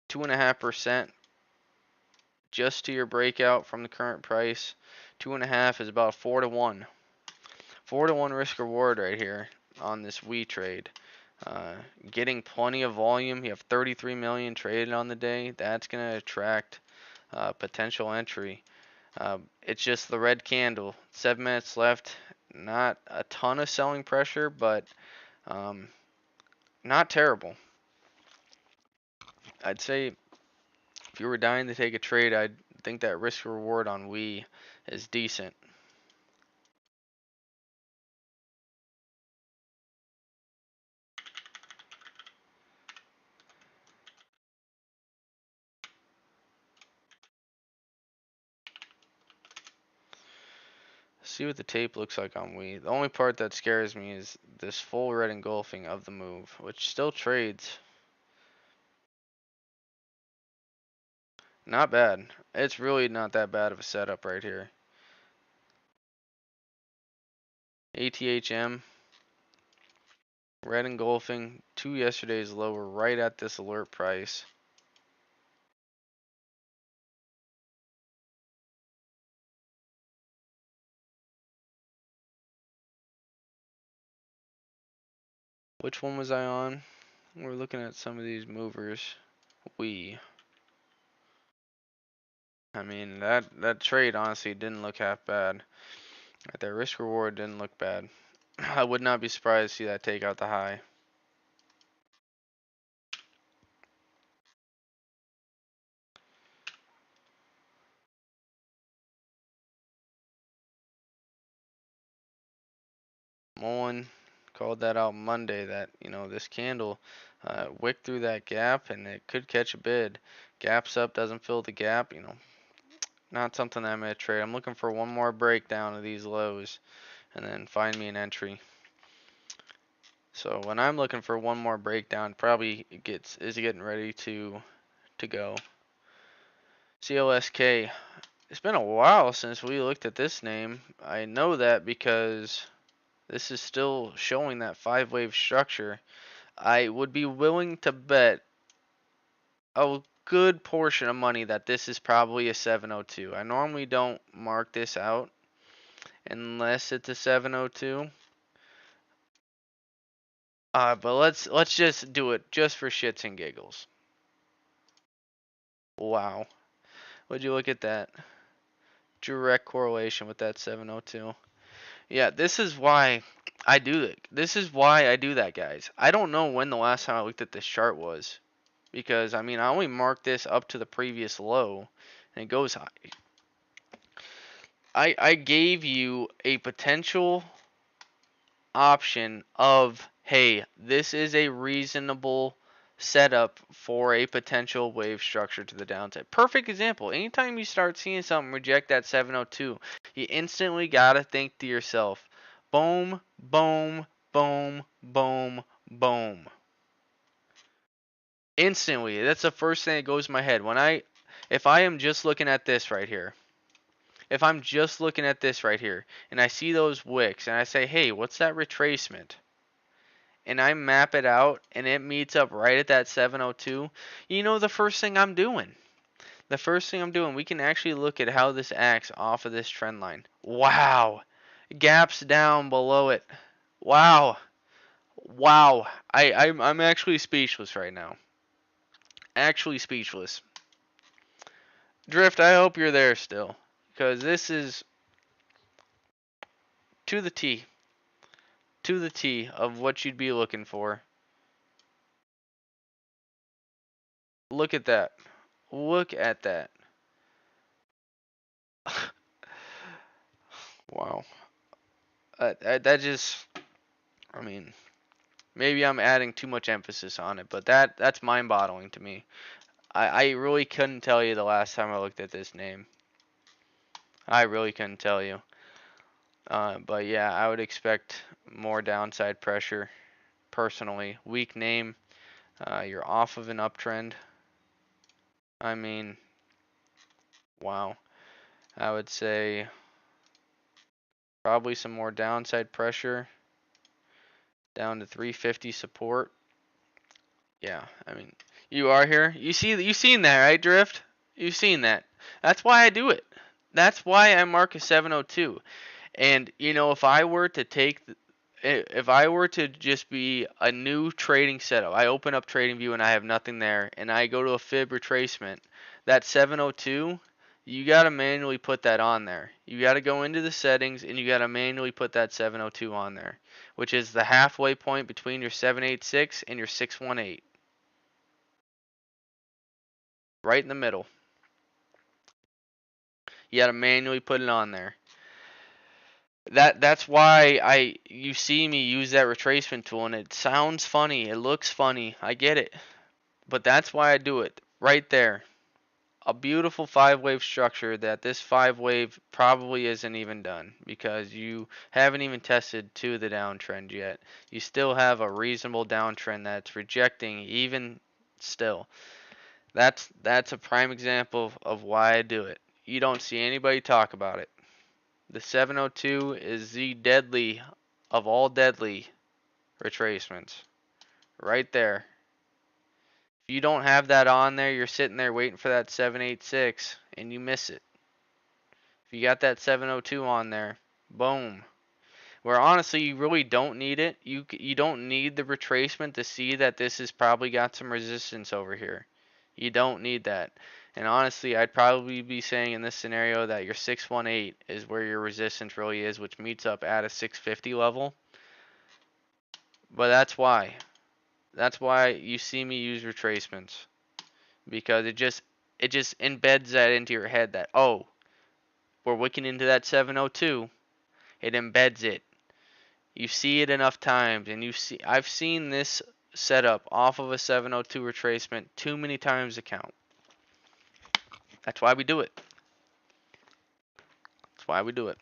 2.5% just to your breakout from the current price. 2.5 is about 4 to 1. 4 to 1 risk reward right here on this we trade. Getting plenty of volume. You have 33 million traded on the day. That's going to attract potential entry. It's just the red candle. 7 minutes left. Not a ton of selling pressure, but not terrible. I'd say if you were dying to take a trade, I'd think that risk reward on we is decent. See what the tape looks like on we. The only part that scares me is this full red engulfing of the move, which still trades. Not bad. It's really not that bad of a setup right here. ATHM, red engulfing, 2 yesterday's lower right at this alert price. Which one was I on? We're looking at some of these movers. I mean, that trade honestly didn't look half bad. That risk reward didn't look bad. I would not be surprised to see that take out the high. Mullen called that out Monday that, this candle wicked through that gap and it could catch a bid. Gaps up, doesn't fill the gap, not something that I'm going to trade. I'm looking for one more breakdown of these lows and then find me an entry. So when I'm looking for one more breakdown, probably is getting ready to go. CLSK. It's been a while since we looked at this name. I know that because this is still showing that 5-wave structure. I would be willing to bet a good portion of money that this is probably a 702. I normally don't mark this out unless it's a 702. But let's just do it just for shits and giggles. Wow. Would you look at that? Direct correlation with that 702. Yeah, this is why I do it. This is why I do that, guys. I don't know when the last time I looked at this chart was. Because, I only marked this up to the previous low. And it goes high. I gave you a potential option of, hey, this is a reasonable setup for a potential wave structure to the downside. Perfect example. Anytime you start seeing something reject that 702, you instantly gotta think to yourself, boom, boom, boom, boom, boom. Instantly. That's the first thing that goes in my head. If I am just looking at this right here, if I'm just looking at this right here, and I see those wicks, and I say, hey, what's that retracement? And I map it out, and it meets up right at that 702, the first thing I'm doing. The first thing I'm doing, we can actually look at how this acts off of this trend line. Wow. Gaps down below it. Wow. Wow. I'm actually speechless right now. Actually speechless. Drift, I hope you're there still, because this is to the T, to the T of what you'd be looking for. Look at that. Look at that. Wow. That just, I mean, maybe I'm adding too much emphasis on it, but that's mind-boggling to me. I really couldn't tell you the last time I looked at this name. I really couldn't tell you. But yeah, I would expect more downside pressure personally. Weak name. You're off of an uptrend. I mean, wow. I would say probably some more downside pressure down to 350 support. Yeah, I mean, you are here. You've seen that, right, Drift? You've seen that. That's why I do it. That's why I mark a 702. And if I were to if I were to just be a new trading setup, I open up TradingView and I have nothing there, and I go to a fib retracement, that 702, you got to manually put that on there. You got to go into the settings and you got to manually put that 702 on there, which is the halfway point between your 786 and your 618. Right in the middle. You got to manually put it on there. That's why you see me use that retracement tool, and it sounds funny, it looks funny, I get it, but that's why I do it right there. A beautiful 5-wave structure that this 5-wave probably isn't even done because you haven't even tested to the downtrend yet. You still have a reasonable downtrend that's rejecting even still. That's a prime example of why I do it. You don't see anybody talk about it. The 702 is the deadly of all deadly retracements. Right there. If you don't have that on there, you're sitting there waiting for that 786 and you miss it. If you got that 702 on there, boom. Where honestly you really don't need it. You don't need the retracement to see that this has probably got some resistance over here. You don't need that. And honestly, I'd probably be saying in this scenario that your 618 is where your resistance really is, which meets up at a 650 level. But that's why. That's why you see me use retracements. Because it just embeds that into your head that, oh, we're wicking into that 702. It embeds it. You see it enough times, and I've seen this setup off of a 702 retracement too many times to count. That's why we do it. That's why we do it.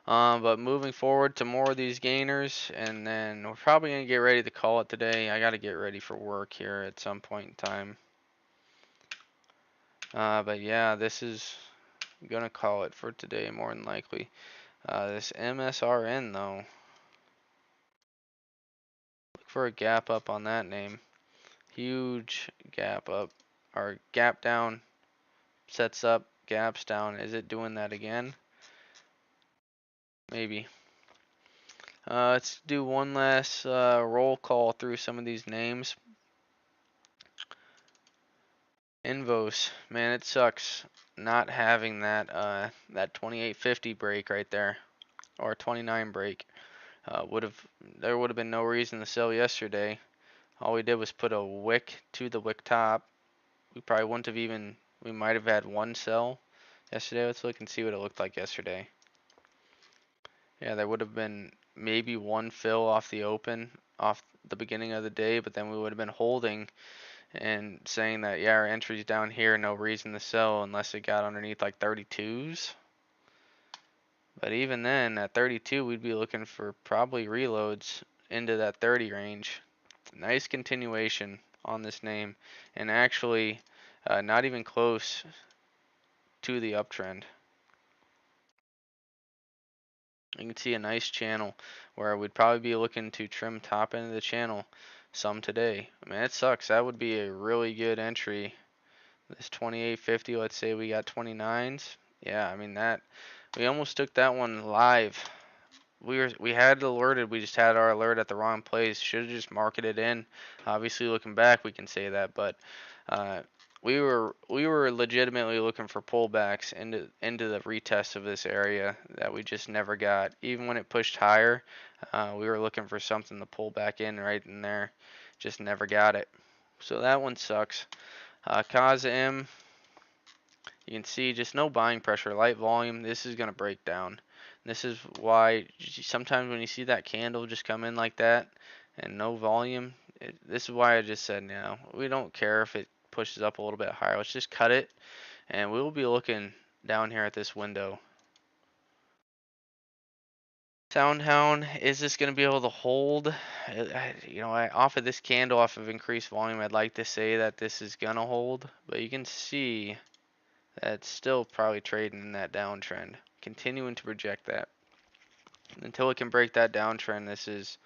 But moving forward to more of these gainers, and then we're probably gonna get ready to call it today. I gotta get ready for work here at some point in time. But yeah, this is gonna call it for today more than likely. This MSRN though, look for a gap up on that name. Huge gap up or gap down, sets up, gaps down. Is it doing that again? Maybe. Let's do one last roll call through some of these names. Invos, man, it sucks not having that 2850 break right there, or 29 break. There would have been no reason to sell yesterday. All we did was put a wick to the wick top. We probably wouldn't have even. We might have had one sell yesterday. Let's look and see what it looked like yesterday. Yeah, there would have been maybe one fill off the open, off the beginning of the day, but then we would have been holding and saying that, yeah, our entry's down here, no reason to sell unless it got underneath like 32s. But even then, at 32, we'd be looking for probably reloads into that 30 range. Nice continuation on this name, and actually not even close to the uptrend. You can see a nice channel where we'd probably be looking to trim top end of the channel some today. I mean, it sucks. That would be a really good entry. This 2850, let's say we got 29s. Yeah, I mean that we almost took that one live. We had it alerted. We just had our alert at the wrong place. Should have just marketed in. Obviously, looking back, we can say that, but we were legitimately looking for pullbacks into the retest of this area that we just never got. Even when it pushed higher, we were looking for something to pull back in right in there. Just never got it. So that one sucks. COSM, you can see just no buying pressure, light volume. This is gonna break down. This is why sometimes when you see that candle just come in like that and no volume, this is why I just said no. We don't care if it pushes up a little bit higher. Let's just cut it, and we will be looking down here at this window. Soundhound, is this going to be able to hold? Off of this candle, off of increased volume, I'd like to say that this is going to hold, but you can see that it's still probably trading in that downtrend. Continuing to project that. Until it can break that downtrend,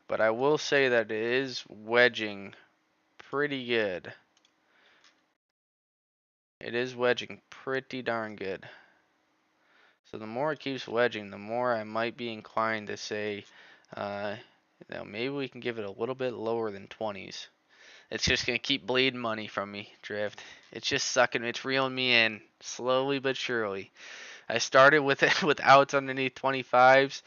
but I will say that it is wedging pretty good. It is wedging pretty darn good. So the more it keeps wedging, the more I might be inclined to say, maybe we can give it a little bit lower than 20s. It's just going to keep bleeding money from me, Drift. It's just sucking, it's reeling me in, slowly but surely. I started with it with outs underneath 25s.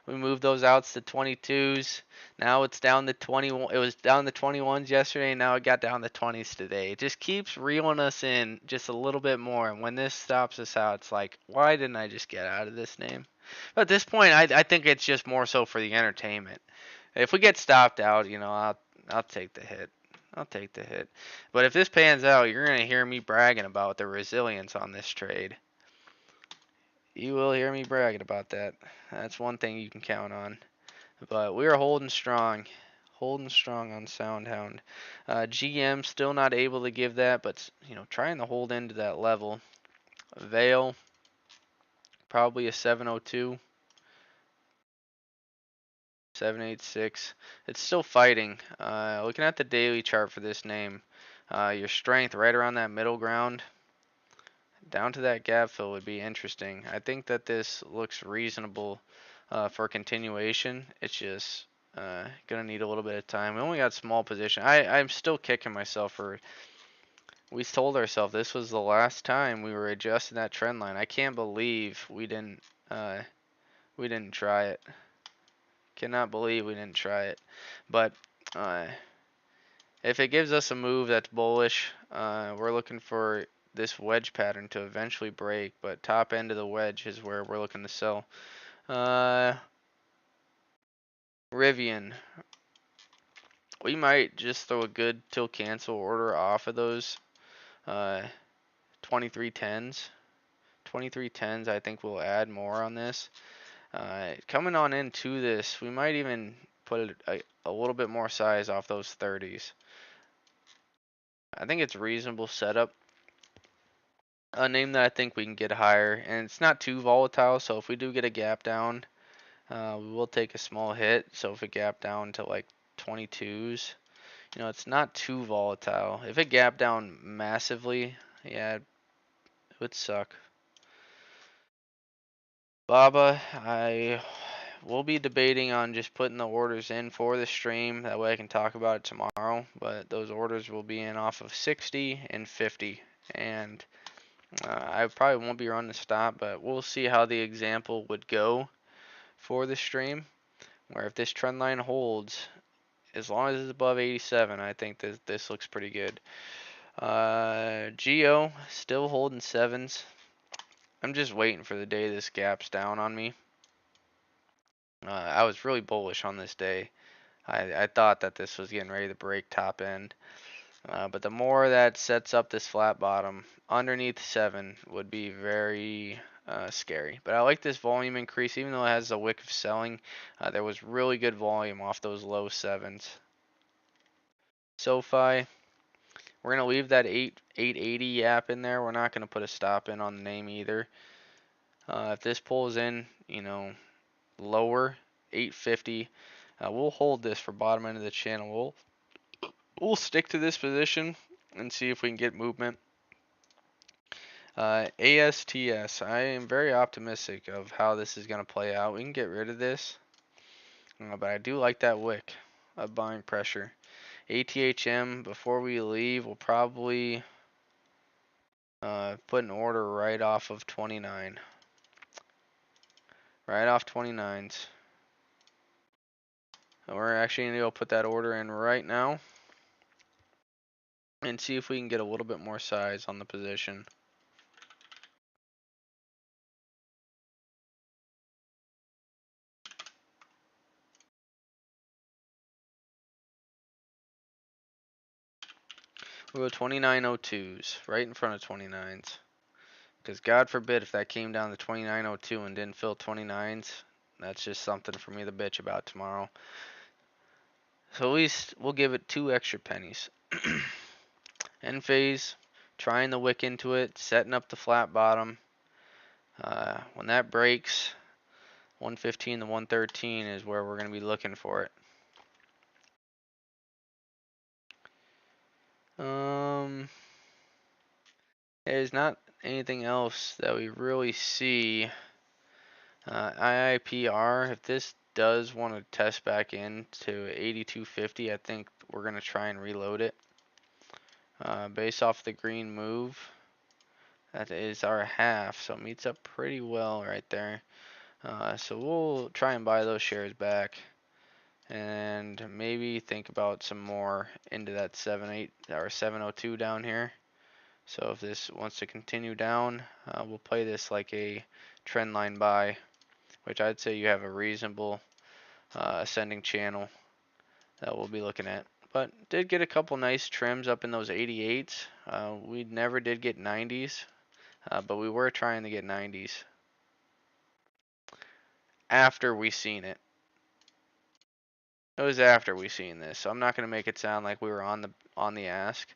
We moved those outs to 22s. Now it's down to 21. It was down to 21s yesterday. Now it got down to 20s today. It just keeps reeling us in just a little bit more. And when this stops us out, it's like, why didn't I just get out of this name? But at this point, I think it's just more so for the entertainment. If we get stopped out, I'll take the hit. I'll take the hit. But if this pans out, you're gonna hear me bragging about the resilience on this trade. You will hear me bragging about that. That's one thing you can count on. But we are holding strong. Holding strong on Soundhound. GM still not able to give that, but trying to hold into that level. Veil, probably a 702. 786. It's still fighting. Looking at the daily chart for this name, your strength right around that middle ground, down to that gap fill would be interesting. I think that this looks reasonable for continuation. It's just gonna need a little bit of time. We only got small position. I'm still kicking myself for. We told ourselves this was the last time we were adjusting that trend line. I can't believe we didn't try it. Cannot believe we didn't try it. But if it gives us a move that's bullish, we're looking for this wedge pattern to eventually break. But top end of the wedge is where we're looking to sell. Rivian. We might just throw a good till cancel order off of those 2310s. 2310s, I think we'll add more on this. Coming on into this, we might even put a little bit more size off those 30s. I think it's a reasonable setup. A name that I think we can get higher, and it's not too volatile, so if we do get a gap down, we will take a small hit. So if it gap down to like 22s, it's not too volatile. If it gapped down massively, yeah, it would suck. Baba, I will be debating on just putting the orders in for the stream. That way I can talk about it tomorrow. But those orders will be in off of 60 and 50. And I probably won't be running the stop, but we'll see how the example would go for the stream. Where if this trend line holds, as long as it's above 87, I think this looks pretty good. Geo still holding 7s. I'm just waiting for the day this gaps down on me. I was really bullish on this day. I thought that this was getting ready to break top end. But the more that sets up this flat bottom underneath 7 would be very scary. But I like this volume increase, even though it has a wick of selling. There was really good volume off those low 7s. SoFi, we're gonna leave that 880 yap in there. We're not gonna put a stop in on the name either. If this pulls in, lower 850, we'll hold this for bottom end of the channel. We'll stick to this position and see if we can get movement. ASTS, I am very optimistic of how this is going to play out. We can get rid of this, but I do like that wick of buying pressure. ATHM, before we leave, we'll probably Put an order right off of 29. Right off 29s. And we're actually going to go put that order in right now. And see if we can get a little bit more size on the position. We'll go 2902s, right in front of 29s. Because God forbid if that came down to 2902 and didn't fill 29s, that's just something for me to bitch about tomorrow. So at least we'll give it 2 extra pennies. End phase, trying the wick into it, setting up the flat bottom. When that breaks, 115 to 113 is where we're going to be looking for it. There's not anything else that we really see. IIPR, if this does want to test back into 8250, I think we're going to try and reload it. Based off the green move, that is our half, so it meets up pretty well right there. So we'll try and buy those shares back and maybe think about some more into that 78 or 702 down here. So if this wants to continue down, we'll play this like a trend line buy, which I'd say you have a reasonable ascending channel that we'll be looking at. But did get a couple nice trims up in those 88s. We never did get 90s, but we were trying to get 90s after we seen it. It was after we seen this, so I'm not going to make it sound like we were on the ask.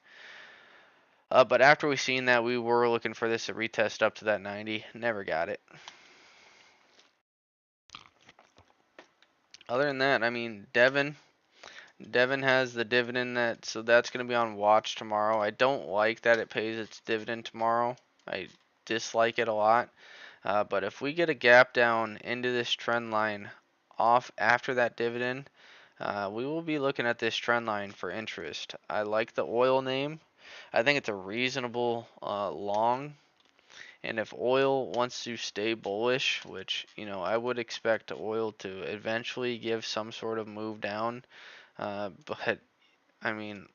But after we seen that, we were looking for this to retest up to that 90. Never got it. Other than that, I mean, Devon has the dividend so that's going to be on watch tomorrow. I don't like that it pays its dividend tomorrow. I dislike it a lot. But if we get a gap down into this trend line off after that dividend, we will be looking at this trend line for interest. I like the oil name. I think it's a reasonable long. And if oil wants to stay bullish, which, I would expect oil to eventually give some sort of move down. But, I mean,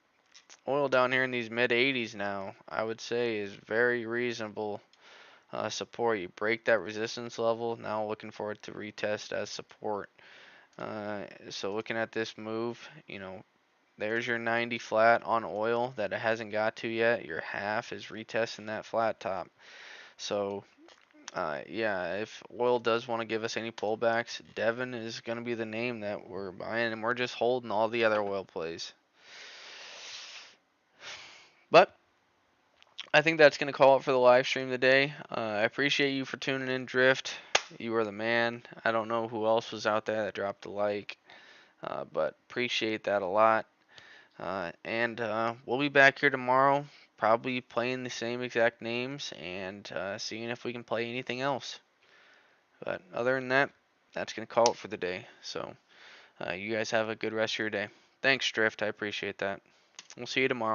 oil down here in these mid 80s now, I would say is very reasonable support. You break that resistance level, now looking for it to retest as support. So looking at this move, there's your 90 flat on oil that it hasn't got to yet. Your half is retesting that flat top. So, yeah, if oil does want to give us any pullbacks, Devon is going to be the name that we're buying, and we're just holding all the other oil plays. But I think that's going to call it for the live stream today. I appreciate you for tuning in, Drift. You are the man. I don't know who else was out there that dropped a like, but appreciate that a lot. And we'll be back here tomorrow, probably playing the same exact names and seeing if we can play anything else. But other than that, that's going to call it for the day. So you guys have a good rest of your day. Thanks, Drift. I appreciate that. We'll see you tomorrow.